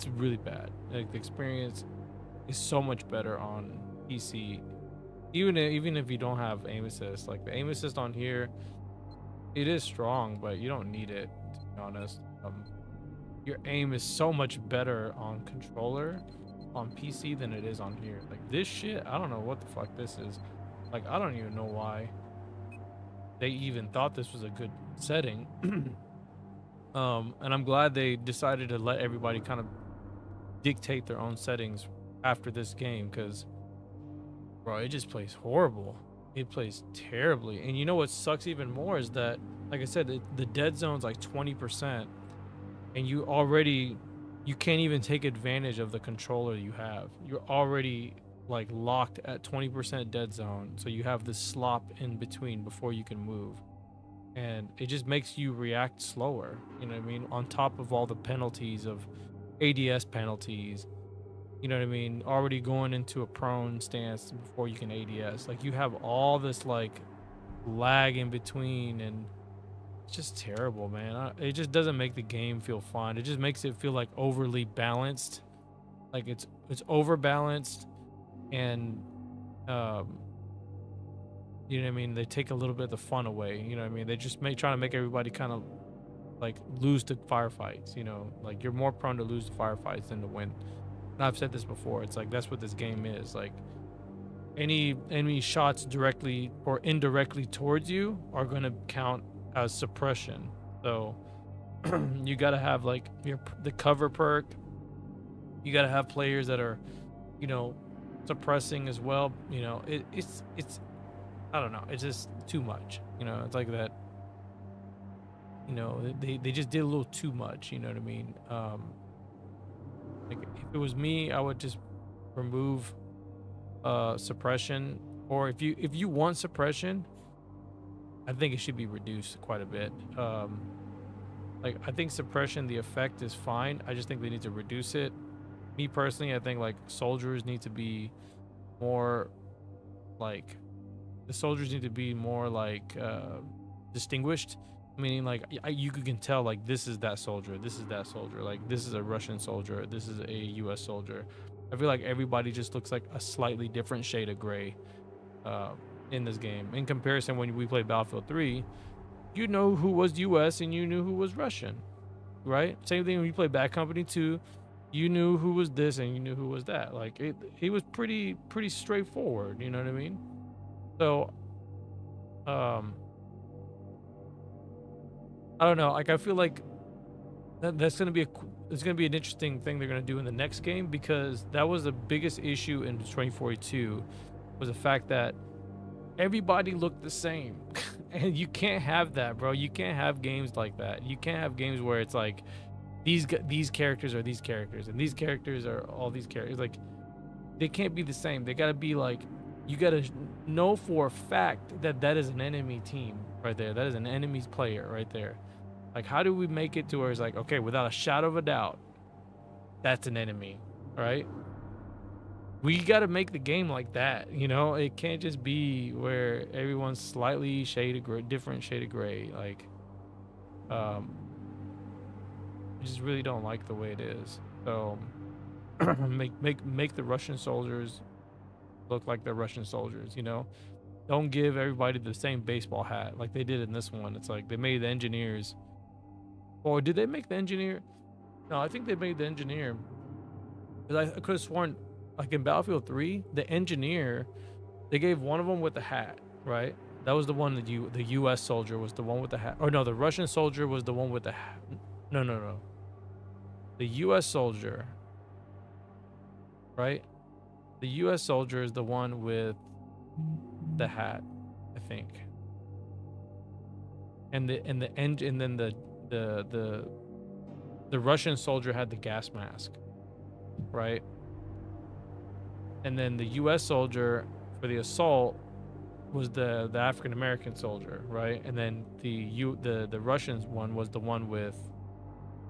really bad. Like the experience is so much better on PC. Even if you don't have aim assist, like the aim assist on here, it is strong, but you don't need it, to be honest. Your aim is so much better on controller on PC than it is on here. Like this shit, I don't know what the fuck this is. Like I don't even know why they even thought this was a good setting. And I'm glad they decided to let everybody kind of dictate their own settings after this game, because bro, it just plays horrible. It plays terribly. And you know what sucks even more is that, like I said, the dead zone's like 20%, and you can't even take advantage of the controller you have. You're already like locked at 20% dead zone, so you have this slop in between before you can move, and it just makes you react slower, you know what I mean, on top of all the penalties of ADS penalties, you know what I mean, already going into a prone stance before you can ADS. Like you have all this like lag in between, and it's just terrible, man. It just doesn't make the game feel fun. It just makes it feel like overly balanced, like it's overbalanced, and you know what I mean, they take a little bit of the fun away, you know what I mean, they just try to make everybody kind of like lose to firefights, you know, like you're more prone to lose to firefights than to win. And I've said this before, it's like that's what this game is. Like any enemy shots directly or indirectly towards you are going to count as suppression. So you got to have like the cover perk. You got to have players that are, you know, suppressing as well. You know, it's I don't know, it's just too much, you know. It's like that, you know, they just did a little too much, you know what I mean. Like if it was me, I would just remove suppression, or if you want suppression, I think it should be reduced quite a bit. Like I think suppression, the effect is fine, I just think they need to reduce it. Me personally, I think like soldiers need to be more like, the soldiers need to be more like distinguished, meaning like you can tell like this is that soldier, this is that soldier, like this is a Russian soldier, this is a US soldier. I feel like everybody just looks like a slightly different shade of gray in this game. In comparison, when we played Battlefield 3, you know who was US and you knew who was Russian, right? Same thing when you play Bad Company 2, you knew who was this and you knew who was that. Like it was pretty straightforward, you know what I mean? So I don't know, like I feel like that's gonna be it's gonna be an interesting thing they're gonna do in the next game, because that was the biggest issue in 2042, was the fact that everybody looked the same. And you can't have that, bro. You can't have games like that. You can't have games where it's like these characters are these characters and these characters are all these characters. Like they can't be the same. They gotta be like, you gotta know for a fact that that is an enemy team right there. That is an enemy's player right there. Like, how do we make it to where it's like, okay, without a shadow of a doubt, that's an enemy, right? We got to make the game like that, you know? It can't just be where everyone's slightly different shade of gray. Like, I just really don't like the way it is. So, make the Russian soldiers look like they're Russian soldiers, you know? Don't give everybody the same baseball hat like they did in this one. It's like they made the engineers. Or did they make the engineer? No, I think they made the engineer. Because I could have sworn, like in Battlefield 3, the engineer, they gave one of them with the hat, right? That was the one that the US soldier was the one with the hat. Or no, the Russian soldier was the one with the hat. No. The US soldier, right? The US soldier is the one with the hat, I think. And then the Russian soldier had the gas mask, right? And then the U.S. soldier for the assault was the African American soldier, right? And then the Russians one was the one with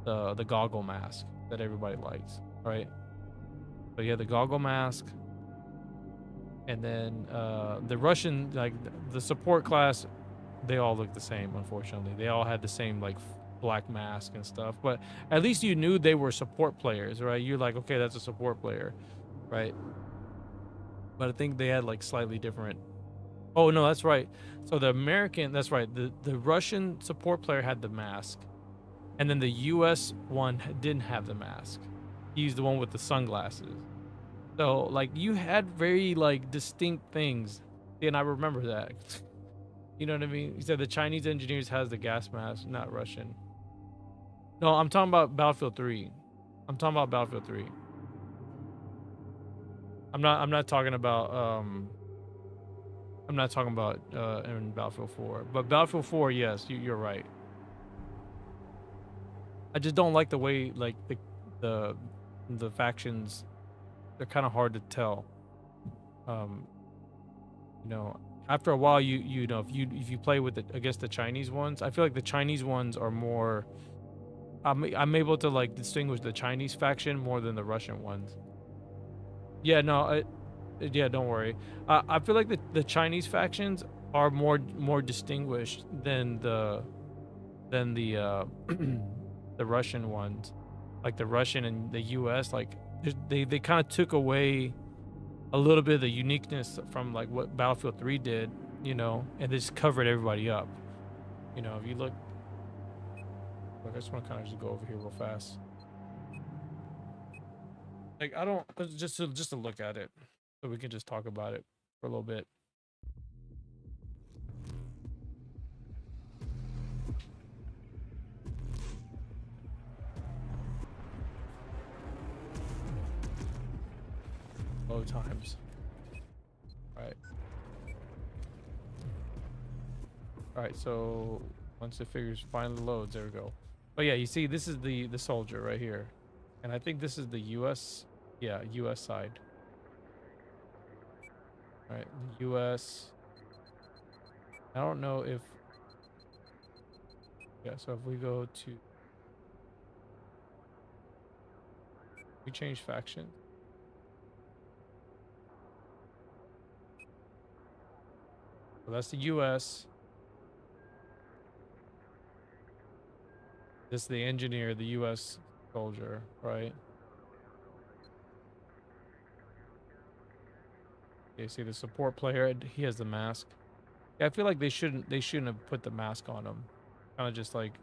the goggle mask that everybody likes, right? So you had the goggle mask, and then the Russian, like the support class, they all look the same. Unfortunately, they all had the same like black mask and stuff. But at least you knew they were support players, right? You're like, okay, that's a support player, right? But I think they had like slightly different. Oh no, that's right. So the American, that's right. The Russian support player had the mask, and then the U.S. one didn't have the mask. He used the one with the sunglasses. So like you had very like distinct things, and I remember that. You know what I mean? He said the Chinese engineers has the gas mask, not Russian. No, I'm talking about Battlefield 3. I'm talking about Battlefield 3. I'm not talking about I'm not talking about in Battlefield 4. But Battlefield 4, yes, you're right. I just don't like the way like the factions, they're kind of hard to tell. You know, after a while you know if you play with it against the Chinese ones, I feel like the Chinese ones are more I'm able to like distinguish the Chinese faction more than the Russian ones. Yeah, no, yeah, don't worry. I feel like the Chinese factions are more distinguished than the the Russian ones. Like the Russian and the US, like they kind of took away a little bit of the uniqueness from like what Battlefield 3 did, you know, and they just covered everybody up. You know, if you look, I just want to kind of just go over here real fast. Like I don't just to look at it, so we can just talk about it for a little bit. Load times. All right, so once the figures finally loads, there we go. But yeah, you see, this is the soldier right here, and I think this is the U.S. Yeah, U.S. side. All right, the U.S. I don't know if. Yeah, so if we go to, we change faction. So that's the U.S. This is the engineer, the U.S. soldier, right? You see the support player, he has the mask. Yeah, I feel like they shouldn't have put the mask on him. Kind of just like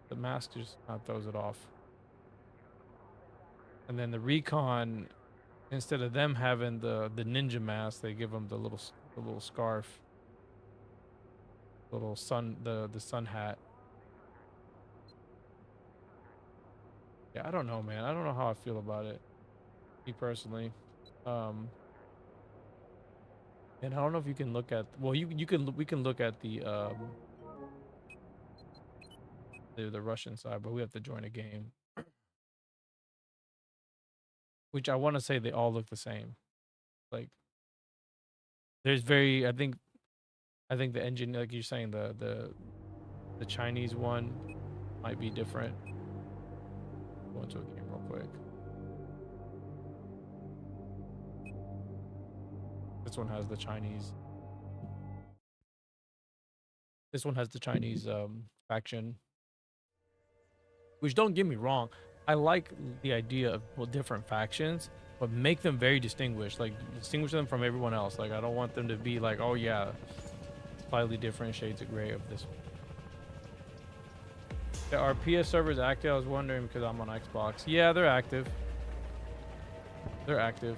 the mask just kind of throws it off. And then the recon, instead of them having the ninja mask, they give them the little scarf, little sun the sun hat. Yeah, I don't know, man. I don't know how I feel about it, me personally. And I don't know if you can look at, well, we can look at the Russian side, but we have to join a game, which I want to say they all look the same. Like there's very, I think the engine, like you're saying, the Chinese one might be different. Go into a game real quick. This one has the Chinese. This one has the Chinese faction. Which, don't get me wrong, I like the idea of, well, different factions, but make them very distinguished. Like distinguish them from everyone else. Like I don't want them to be like, oh yeah, slightly different shades of gray of this one. Yeah, are PS servers active? I was wondering because I'm on Xbox. Yeah, they're active. They're active.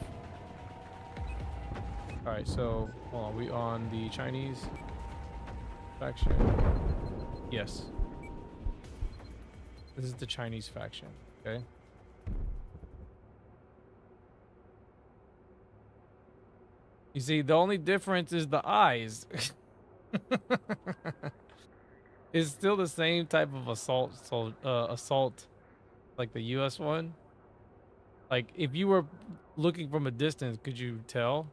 All right, so hold on. We on the Chinese faction? Yes. This is the Chinese faction. Okay. You see, the only difference is the eyes. It's still the same type of assault like the US one. Like if you were looking from a distance, could you tell?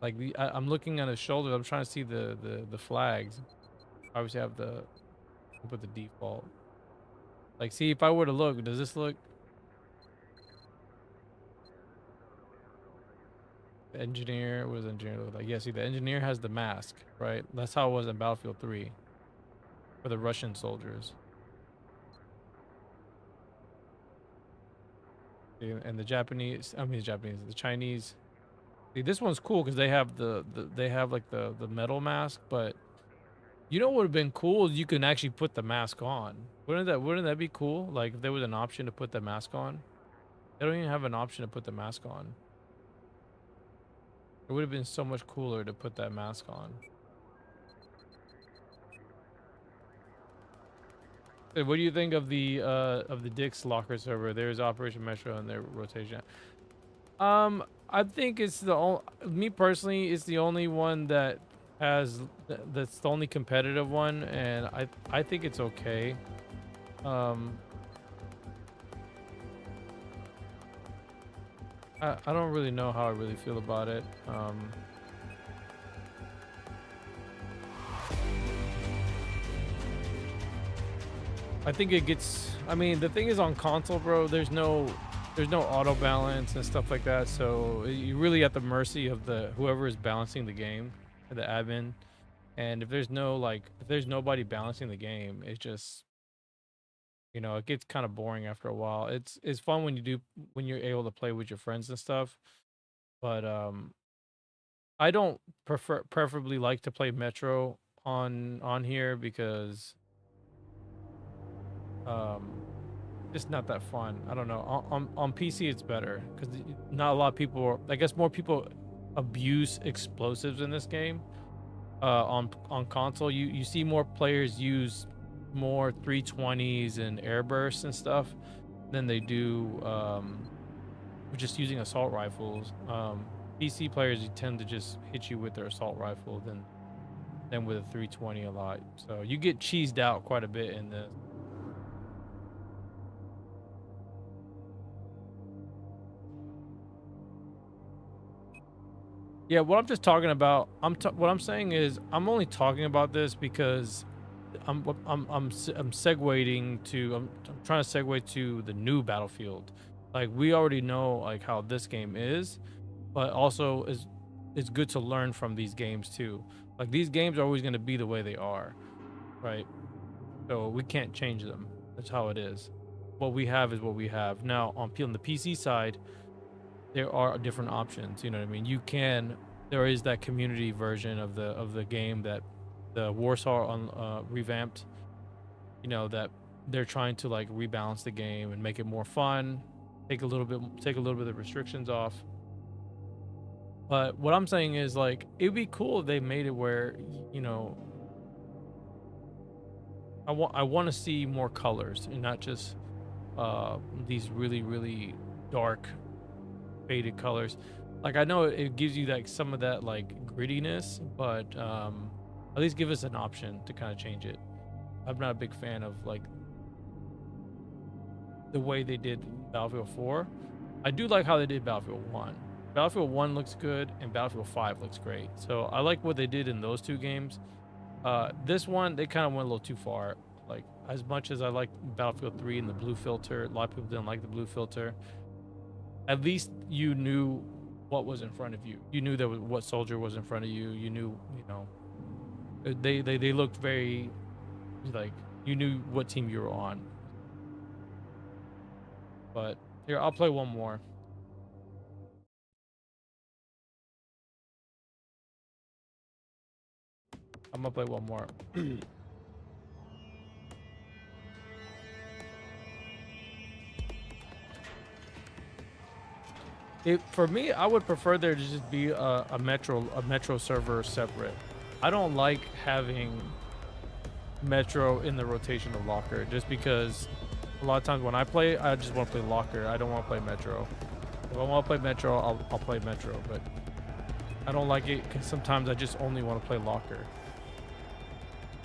Like I'm looking on his shoulders. I'm trying to see the flags. Obviously, I have the put the default. Like, see if I were to look, does this look? The engineer, what does the engineer look like? Yeah, see, the engineer has the mask, right? That's how it was in Battlefield 3 for the Russian soldiers. And the Japanese, I mean, the Chinese. See, this one's cool because they have they have like the metal mask, but you know what would have been cool is you can actually put the mask on. Wouldn't that be cool? Like if there was an option to put the mask on. They don't even have an option to put the mask on. It would have been so much cooler to put that mask on. Hey, what do you think of the Dick's Locker server? There's Operation Metro and their rotation. I think it's the only, me personally, it's the only one that has that's the only competitive one, and I think it's okay. I don't really know how I really feel about it. I think it gets, I mean, the thing is on console, bro, there's no auto balance and stuff like that, so you're really at the mercy of whoever is balancing the game, the admin. And if there's nobody balancing the game, it's just, you know, it gets kind of boring after a while. It's fun when you're able to play with your friends and stuff, but I don't preferably like to play Metro on here because it's not that fun. I don't know. On PC it's better because not a lot of people, I guess more people abuse explosives in this game. On console, you see more players use more 320s and airbursts and stuff than they do just using assault rifles. PC players, you tend to just hit you with their assault rifle than with a 320 a lot. So you get cheesed out quite a bit in this. Yeah, what I'm just talking about, what I'm saying is I'm only talking about this because I'm segueing to I'm trying to segue to the new Battlefield. Like we already know like how this game is, but also it's good to learn from these games too. Like these games are always going to be the way they are, right? So we can't change them. That's how it is. What we have is what we have. Now on the PC side, there are different options, you know what I mean? There is that community version of the game that the Warsaw revamped, you know, that they're trying to like rebalance the game and make it more fun, take a little bit of the restrictions off. But what I'm saying is like it'd be cool if they made it where, you know, I want to see more colors and not just these really dark faded colors. Like I know it gives you like some of that like grittiness, but at least give us an option to kind of change it. I'm not a big fan of like the way they did Battlefield 4. I do like how they did Battlefield 1. Battlefield 1 looks good and Battlefield 5 looks great. So I like what they did in those two games. This one, they kind of went a little too far. Like as much as I like Battlefield 3 and the blue filter, a lot of people didn't like the blue filter. At least you knew what was in front of you. You knew that what soldier was in front of you. You knew, you know, they looked very like you knew what team you were on. But here, I'll play one more. I'm gonna play one more. For me, I would prefer there to just be a metro server separate. I don't like having metro in the rotation of locker just because a lot of times when I play, I just want to play locker. I don't want to play metro. If I want to play metro, I'll play metro, but I don't like it because sometimes I just only want to play locker.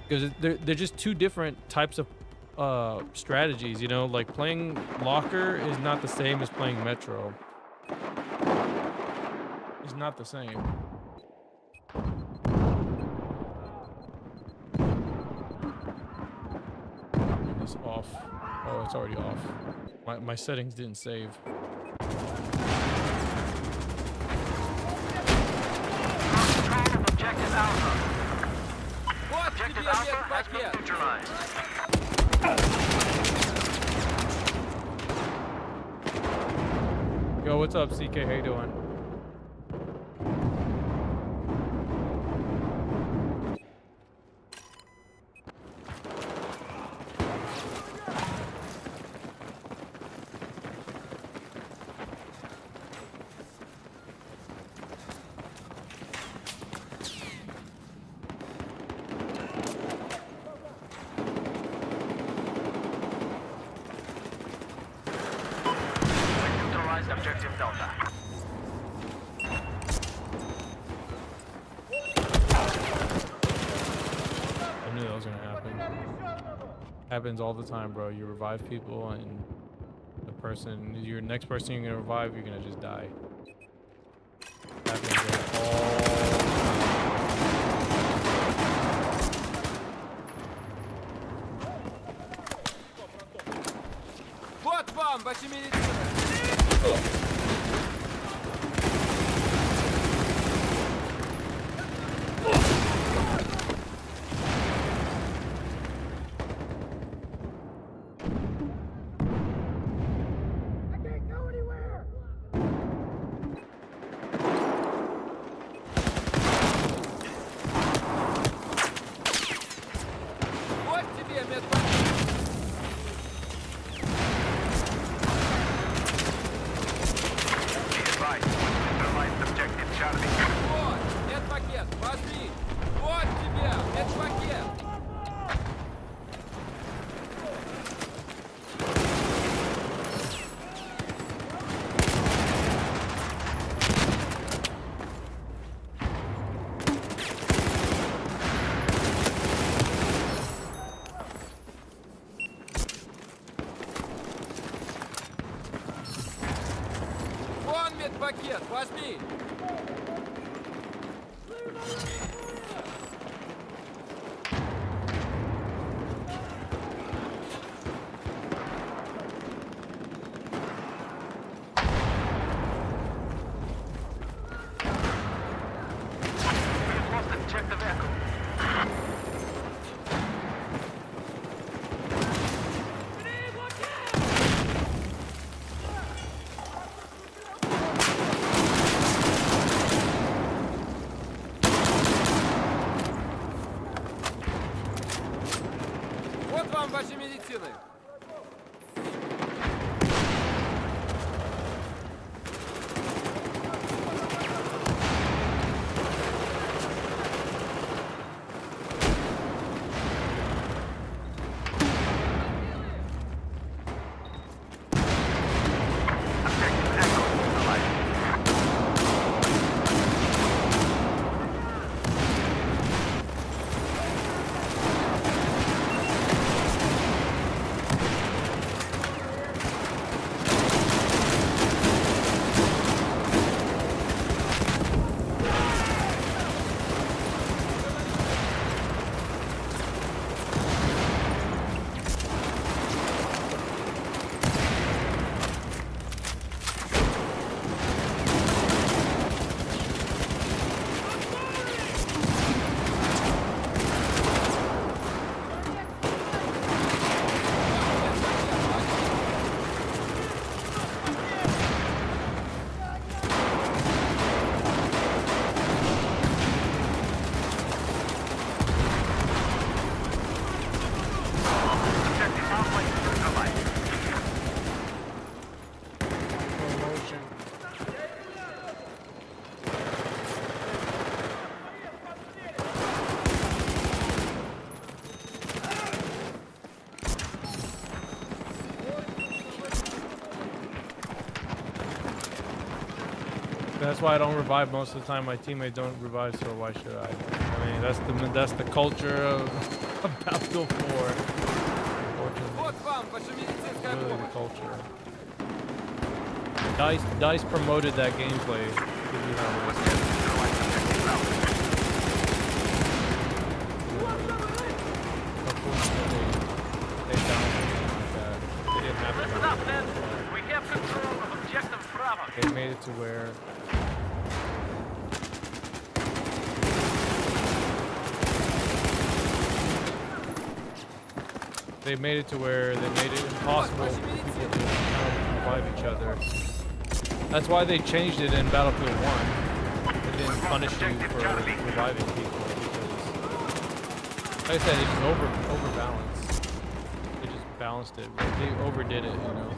because they're just two different types of strategies, you know, like playing Locker is not the same as playing Metro. It's not the same. And it's off. Oh, it's already off. My settings didn't save. Control of objective Alpha. Вот Objective тебе Alpha has been медпакет. neutralized. Yo, what's up, CK? How you doing? Neutralized objective Delta. I knew that was gonna happen. Happens all the time, bro. You revive people, and the person, your next person you're gonna revive, you're gonna just die. Happens all. Вот вам, ваши медицины. Вот тебе медпакет. Be advised. Neutralized objective Charlie. Вот, медпакет, возьми. Вот тебе медпакет. Вон медпакет, возьми. We have lost objective Echo. Вот вам ваши медицины. Objective Echo neutralized. Objective Alpha is neutralized. Promotion. That's why I don't revive most of the time. My teammates don't revive, so why should I? I mean, mean, that's the culture of Battlefield 4. Unfortunately, Вот вам ваша медицинская really the помощь. culture. DICE promoted that gameplay. To be honest. Unfortunately, they found something like that. They didn't have Listen to. up, men. We have control of objective Bravo. They made it to where they made it impossible for people to revive each other. That's why they changed it in Battlefield 1. They didn't punish you for reviving people because, like I said, it just overbalanced. They just balanced it. They overdid it, you know.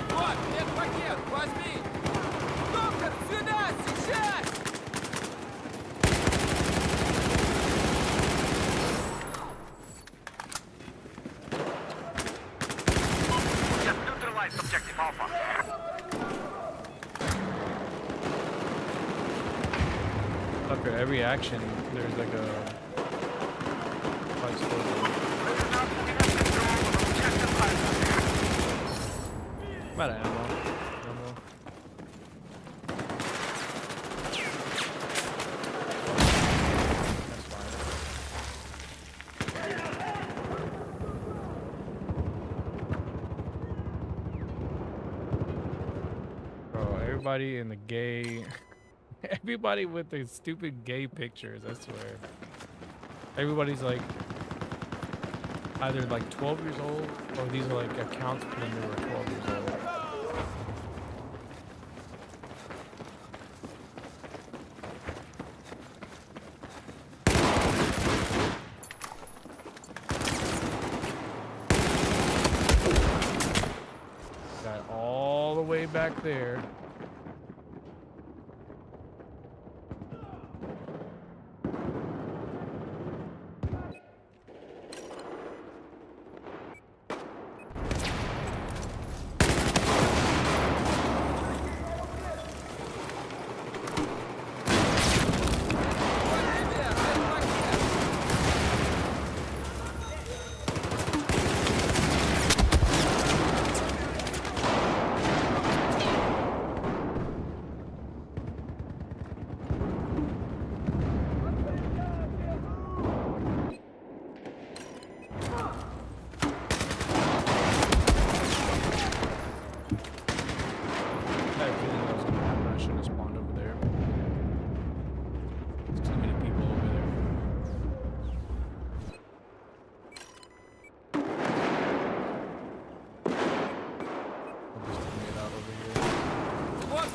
Вот, медпакет, возьми! Доктор, сюда, сейчас! Just neutralized objective Alpha. After every action, there's like a fight story. We have control of objective Alpha. I'm out of ammo. That's fine. Bro, everybody in the gay... Everybody with the stupid gay pictures, I swear. Everybody's like... either like 12 years old, or these are like accounts when they were 12 years old. Got all the way back there.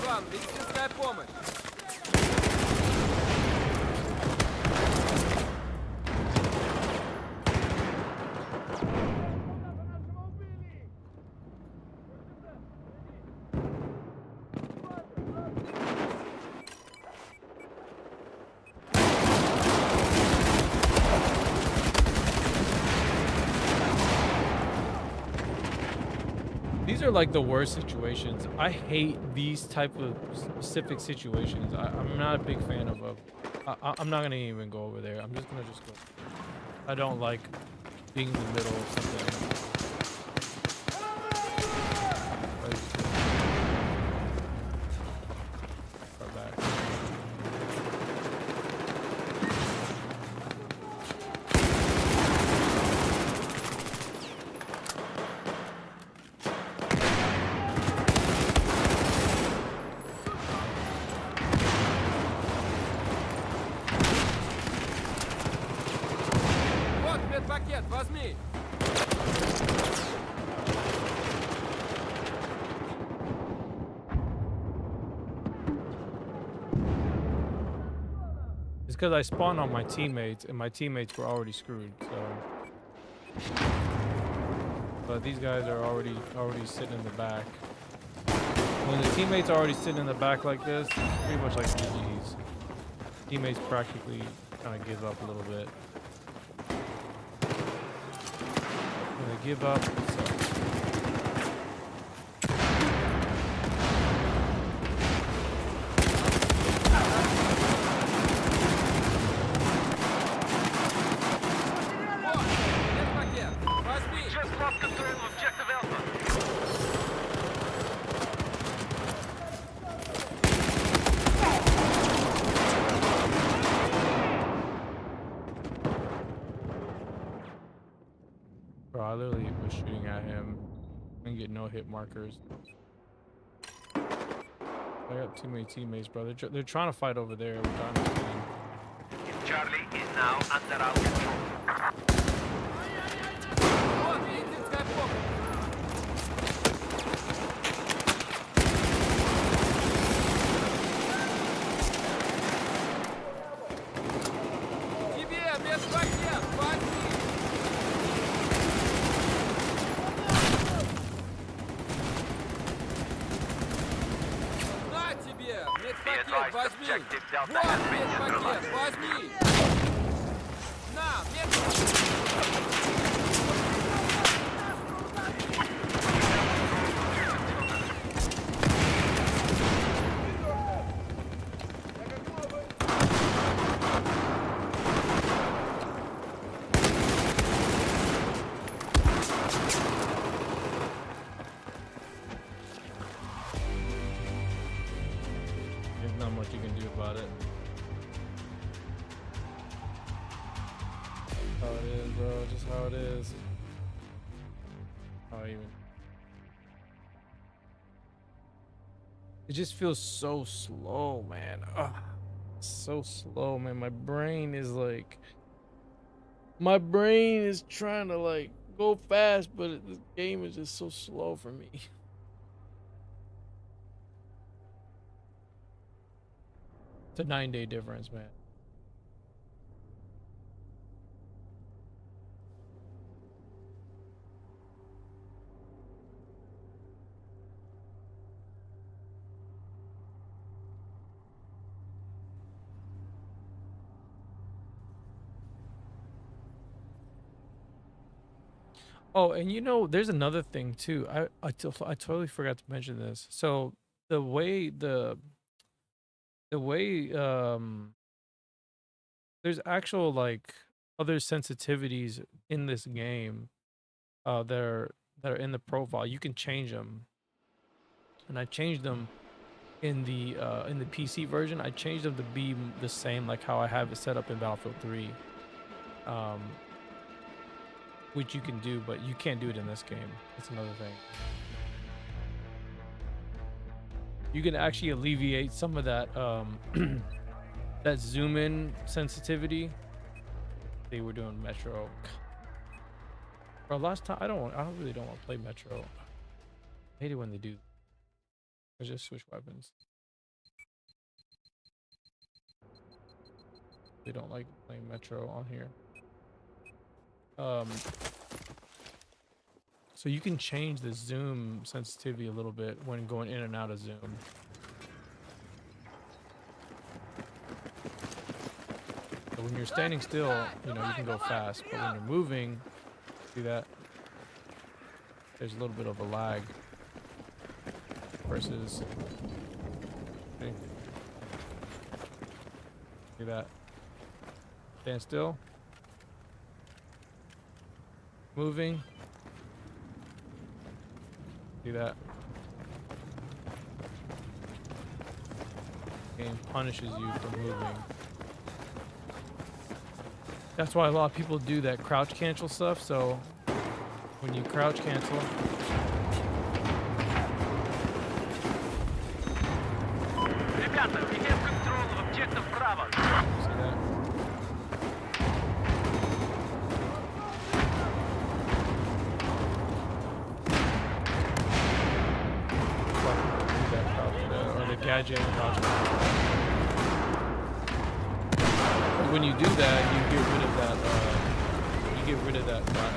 вам медицинская помощь. These are like the worst situations. I hate these type of specific situations. I'm not a big fan of. I'm not gonna even go over there. I'm just gonna go. I don't like being in the middle of something. Far back. Вот медпакет, возьми. It's because I spawned on my teammates, and my teammates were already screwed. So, but these guys are already sitting in the back. When the teammates are already sitting in the back like this, it's pretty much like GG's. Teammates practically kind of give up a little bit. When they give up, it sucks. Just lost control of objective Alpha. Bro, I literally was shooting at him. Couldn't get no hit markers. I got too many teammates, bro. They're trying to fight over there, which I understand. Charlie is now under our control. Тебе, без пакет, возьми! На тебе, медпакет, возьми! Вот медпакет, возьми! На, медпакет! There's not much you can do about it. How it is, bro. Just how it is. How even? It just feels so slow, man. Ugh. So slow, man. My brain is trying to like go fast, but this game is just so slow for me. It's a 9-day difference, man. Oh, and you know, there's another thing too. I totally forgot to mention this. So the way there's actual like other sensitivities in this game that are in the profile. You can change them, and I changed them in the PC version. I changed them to be the same like how I have it set up in Battlefield 3, which you can do, but you can't do it in this game. That's another thing. You can actually alleviate some of that that zoom in sensitivity. They were doing Metro. For last time, I really don't want to play Metro. I hate it when they do. I just switch weapons. They don't like playing Metro on here. So you can change the zoom sensitivity a little bit when going in and out of zoom. So when you're standing still, you know, you can go fast, but when you're moving, see that? There's a little bit of a lag versus, see that? Stand still. Moving. See that? Game punishes you for moving. That's why a lot of people do that crouch cancel stuff. So when you crouch cancel, Ребята, we have control of objective Bravo. see that? Or the gadget crouch cancel. When you do that, you get rid of that. You get rid of that lag.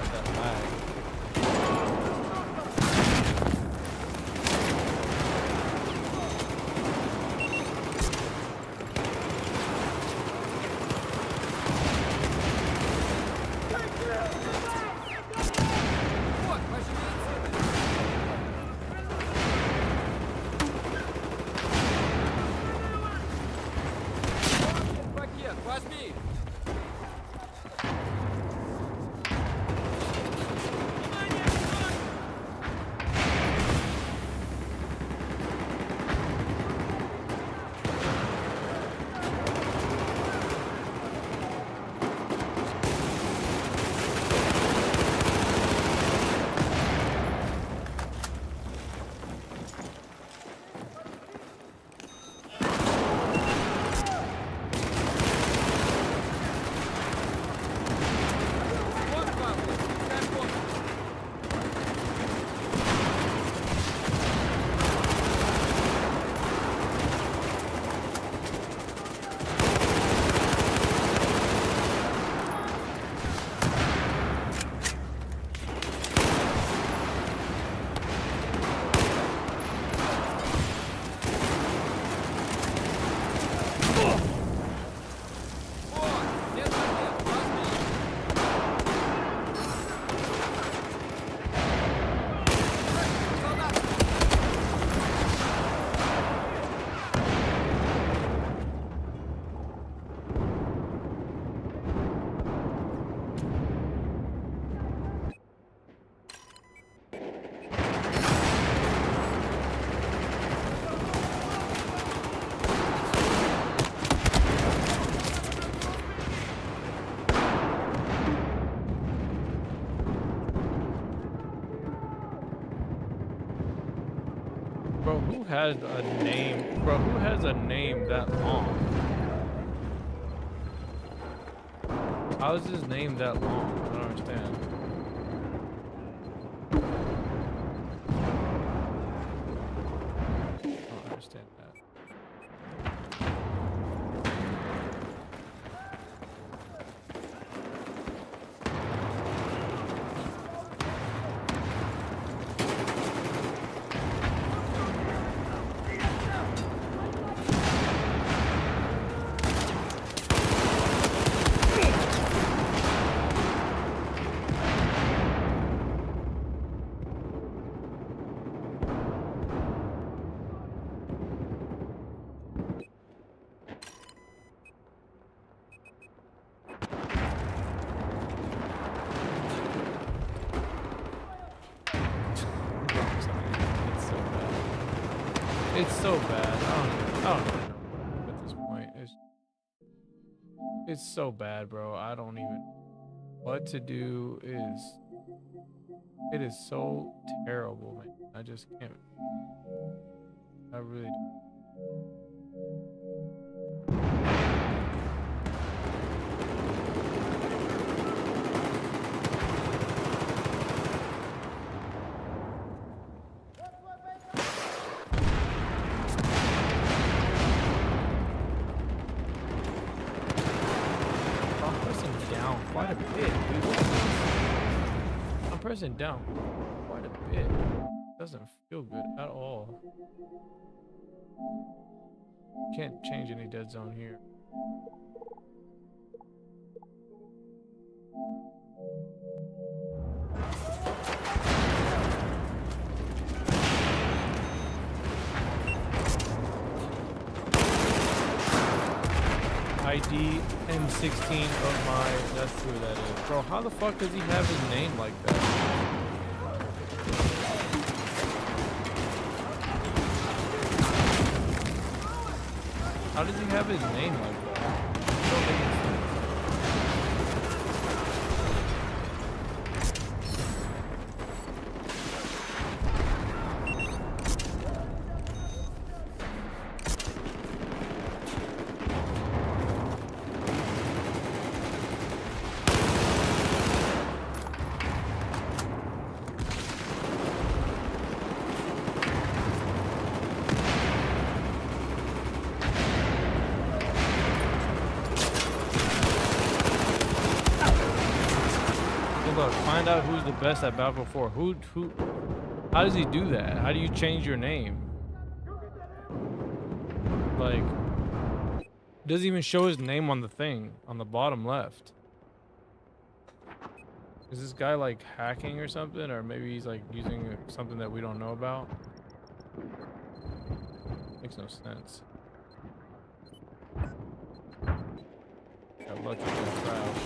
Bro, who has a name? Bro, who has a name that long? How is his name that long? I don't understand. I don't understand that. It's so bad. I don't even know at this point. It's so bad, bro. I don't even what to do it is so terrible, man. I just can't. I really don't. Quite a bit, dude. I'm pressing down quite a bit. Doesn't feel good at all. Can't change any dead zone here. ID M16 of my, that's who that is. Bro, how the fuck does he have his name like that? How does he have his name like that? It don't make any sense. Look, find out who's the best at Battlefield 4. How does he do that? How do you change your name? Like, it doesn't even show his name on the thing, on the bottom left. Is this guy like hacking or something? Or maybe he's like using something that we don't know about? Makes no sense. Got lucky with the crash.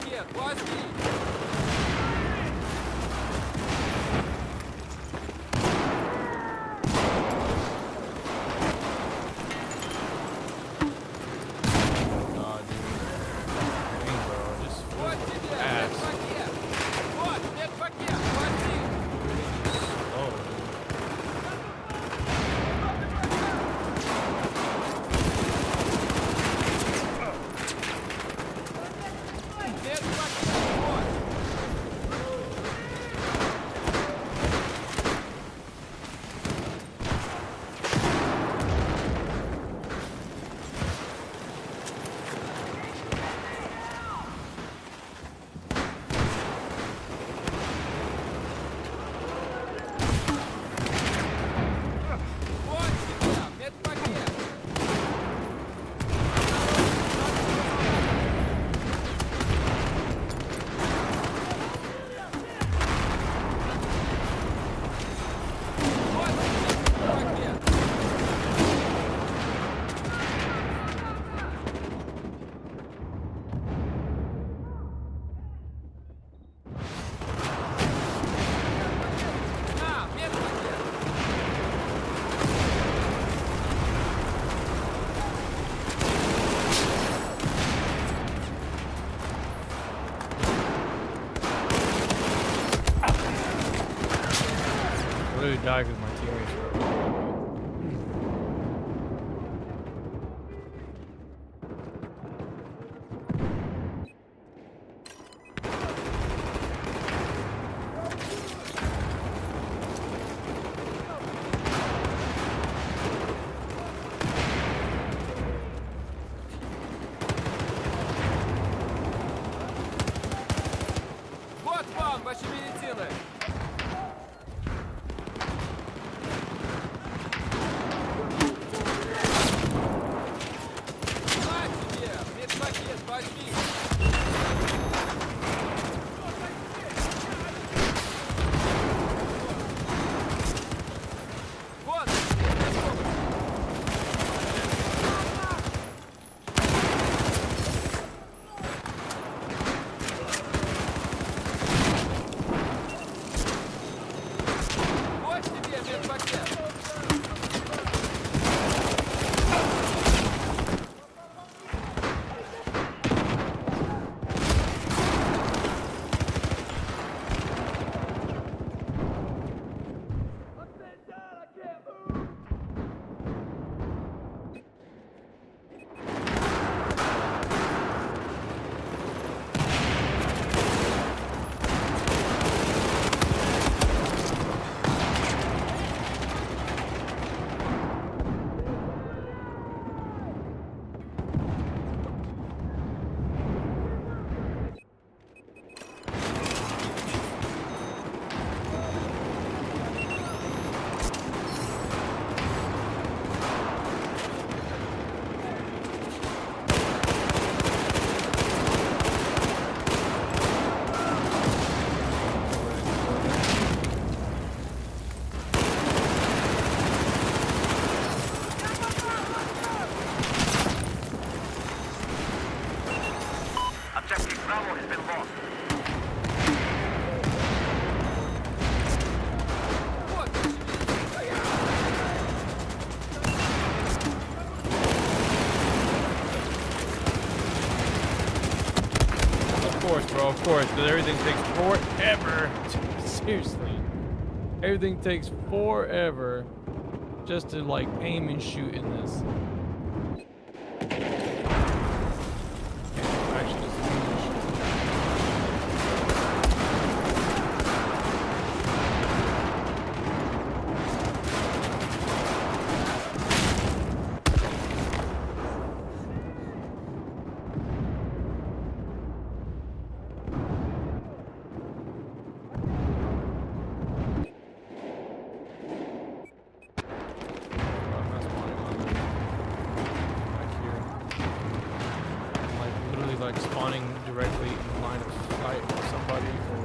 Медпакет, возьми! Nah, dude. Dang, bro. Just Вот тебе ass. медпакет! Вот, медпакет, возьми! Oh. Медпакет, вот! Вот тебе медпакет! Вот тебе медпакет! На, медпакет! I really died because my teammates were. Вот вам ваши медицины! На тебе медпакет, возьми! Вот! Вот тебе медпакет! Objective Bravo has been lost. Вот ваши медицины! Of course, bro. Of course, because everything takes forever. Seriously, everything takes forever just to like aim and shoot in this. Actually, just aim and shoot. I'm not spawning on back here. I'm like literally like spawning directly in line of sight with somebody or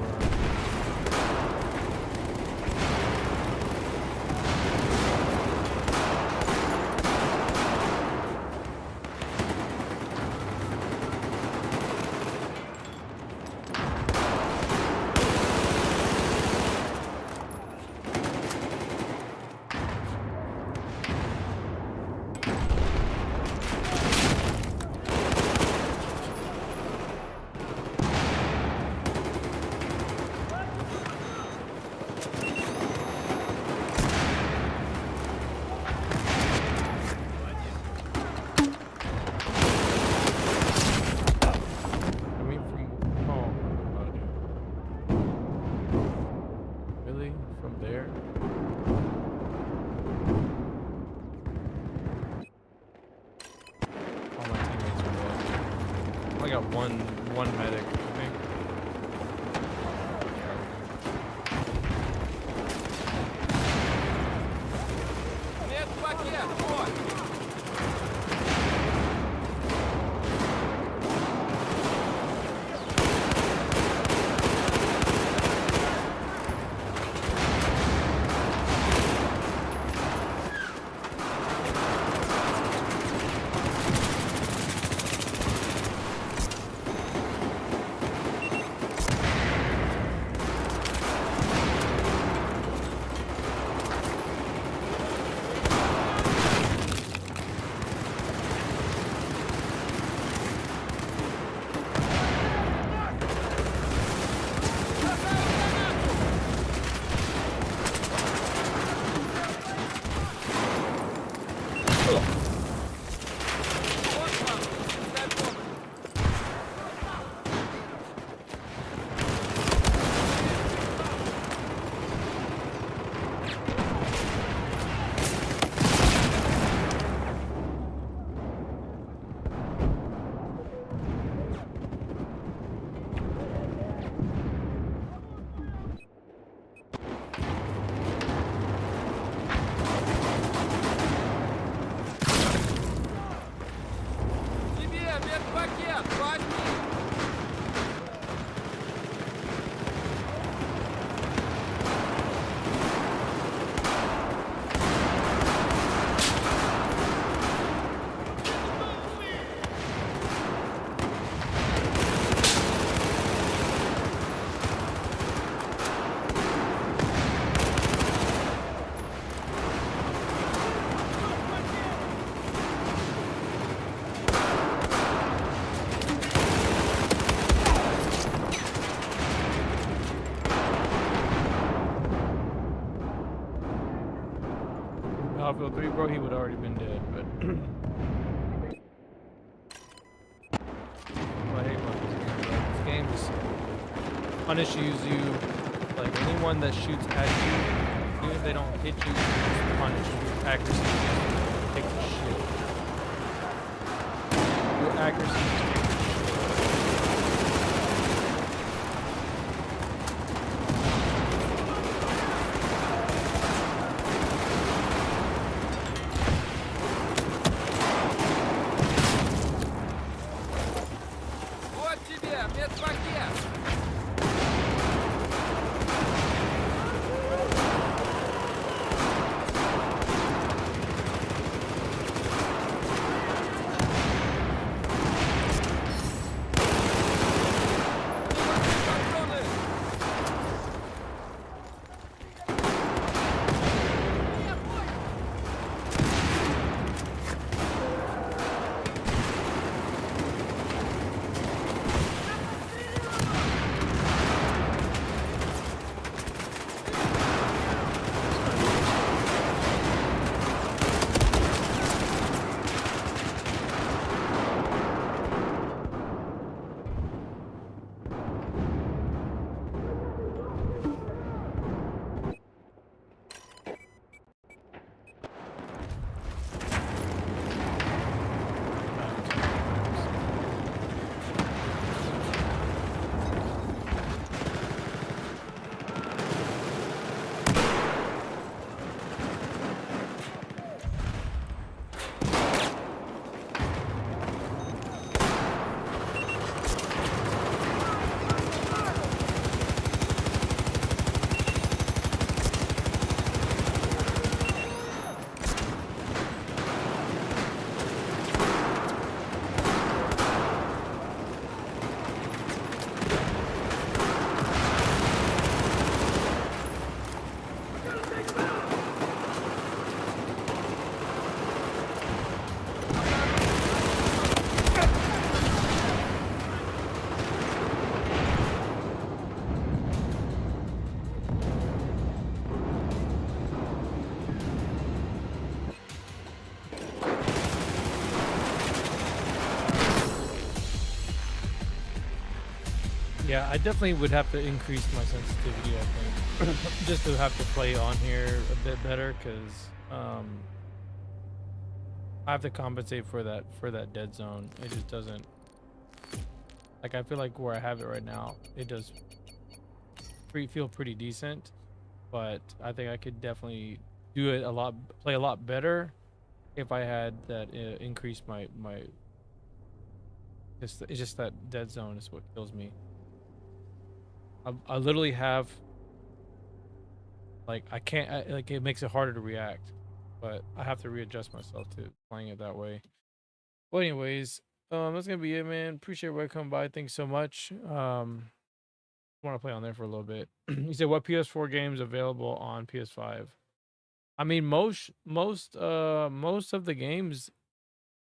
got one medic, I think. Медпакет, вот! Тебе медпакет, возьми! Battlefield 3, bro, he would already been dead, but I hate about this game, bro. This game just punishes you. Like anyone that shoots at you, even if they don't hit you, just punish your accuracy. Just take the shit. Your accuracy just takes the shit. Вот тебе медпакет! Патроны! Yeah, I definitely would have to increase my sensitivity, I think, just to have to play on here a bit better, because I have to compensate for that dead zone. It just doesn't Like I feel like where I have it right now, it does feel pretty decent, but I think I could definitely do it play a lot better if I had that increase my it's just that dead zone is what kills me. I literally have like I can't like it makes it harder to react, but I have to readjust myself to playing it that way. Well, anyways, that's gonna be it, man. Appreciate everybody coming by. Thanks so much. Want to play on there for a little bit. He said, "What PS4 games available on PS5?" I mean, most of the games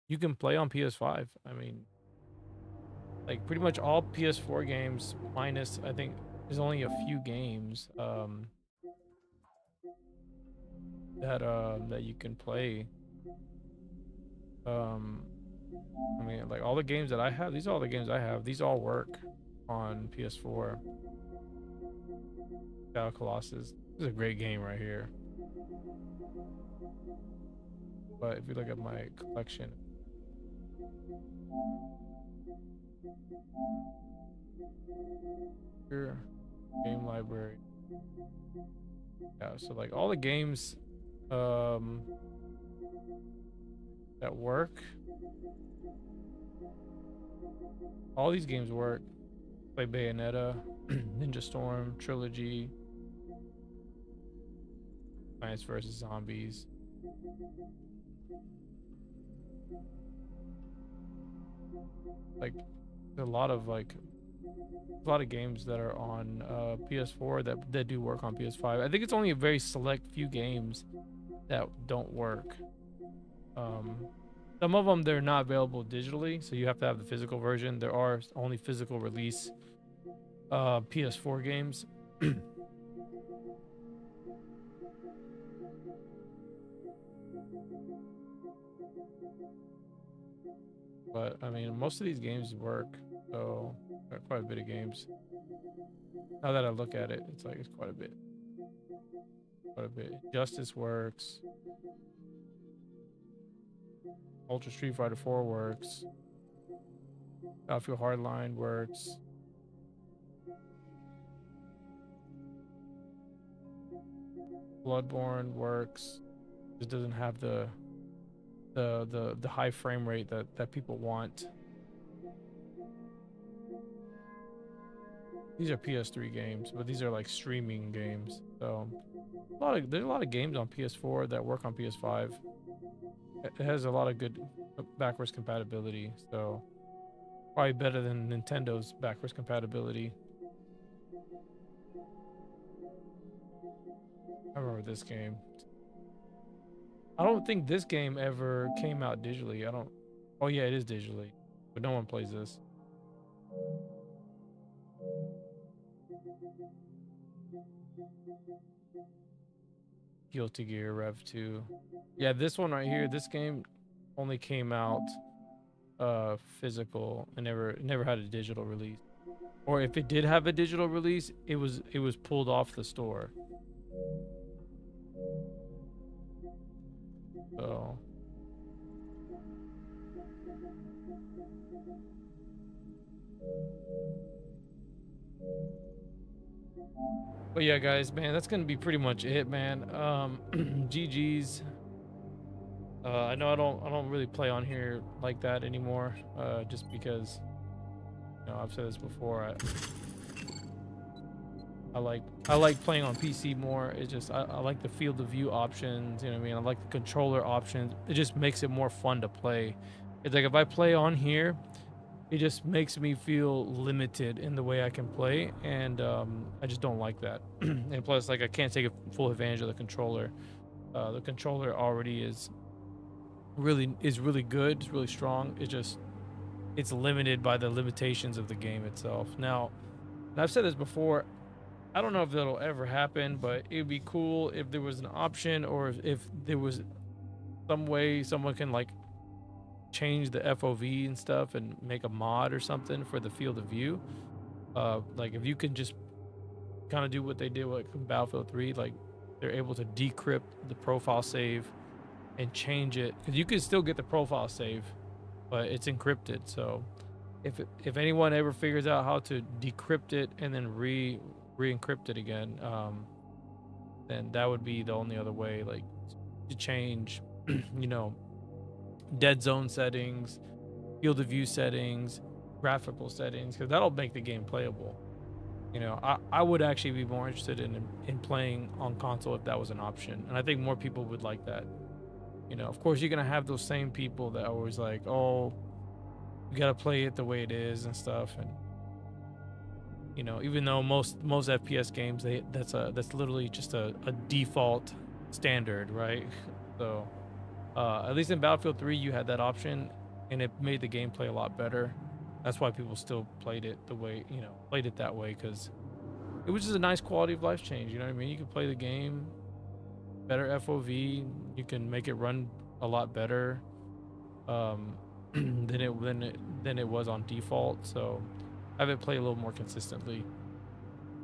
you can play on PS5. I mean, like pretty much all PS4 games, minus I think there's only a few games that you can play. I mean, like all the games that I have, these are all the games I have. These all work on PS4. Shadow Colossus. This is a great game right here. But if you look at my collection, here, game library. Yeah, so like all the games that work, all these games work. Play Bayonetta, Ninja Storm, Trilogy, Plants vs. Zombies. Like a lot of games that are on PS4 that do work on PS5. I think it's only a very select few games that don't work. Some of them they're not available digitally, so you have to have the physical version. There are only physical release PS4 games. But I mean, most of these games work, so quite a bit of games. Now that I look at it, it's like it's quite a bit. Justice works. Ultra Street Fighter 4 works. Battlefield Hardline works. Bloodborne works. It doesn't have the high frame rate that people want. These are PS3 games, but these are like streaming games. So there's a lot of games on PS4 that work on PS5. It has a lot of good backwards compatibility, so probably better than Nintendo's backwards compatibility. I remember this game. I don't think this game ever came out digitally. Oh yeah, it is digitally, but no one plays this. Guilty Gear Rev 2. Yeah, this one right here, this game only came out physical and never had a digital release. Or if it did have a digital release, it was pulled off the store. So but yeah, guys, man, that's gonna be pretty much it, man. GG's. I know I don't really play on here like that anymore, just because, you know, I've said this before. I like playing on PC more. It's just I like the field of view options, you know what I mean? I like the controller options. It just makes it more fun to play. It's like if I play on here, it just makes me feel limited in the way I can play, and I just don't like that. And plus, like, I can't take full advantage of the controller. The controller already is really good. It's really strong. It's limited by the limitations of the game itself. Now, and I've said this before, I don't know if that'll ever happen, but it'd be cool if there was an option, or if there was some way someone can like change the FOV and stuff and make a mod or something for the field of view. Like if you can just kind of do what they did with Battlefield 3, like they're able to decrypt the profile save and change it, because you can still get the profile save, but it's encrypted. So if anyone ever figures out how to decrypt it and then re-encrypt it again, then that would be the only other way, like, to change, you know, dead zone settings, field of view settings, graphical settings, because that'll make the game playable. You know, I would actually be more interested in playing on console if that was an option, and I think more people would like that. You know, of course, you're gonna have those same people that are always like, oh, you gotta play it the way it is and stuff, and you know, even though most FPS games, that's literally just a default standard, right? So at least in Battlefield 3 you had that option, and it made the gameplay a lot better. That's why people still played it the way, you know, played it that way, because it was just a nice quality of life change. You know what I mean? You can play the game better FOV, you can make it run a lot better than it was on default. So have it play a little more consistently.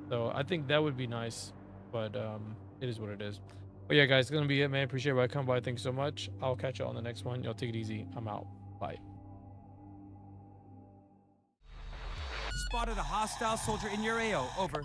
So I think that would be nice, but it is what it is. But yeah, guys, it's gonna be it, man. Appreciate everybody coming by. Thank you so much. I'll catch you on the next one. Y'all take it easy. I'm out. Bye. Spotted a hostile soldier in your AO. Over.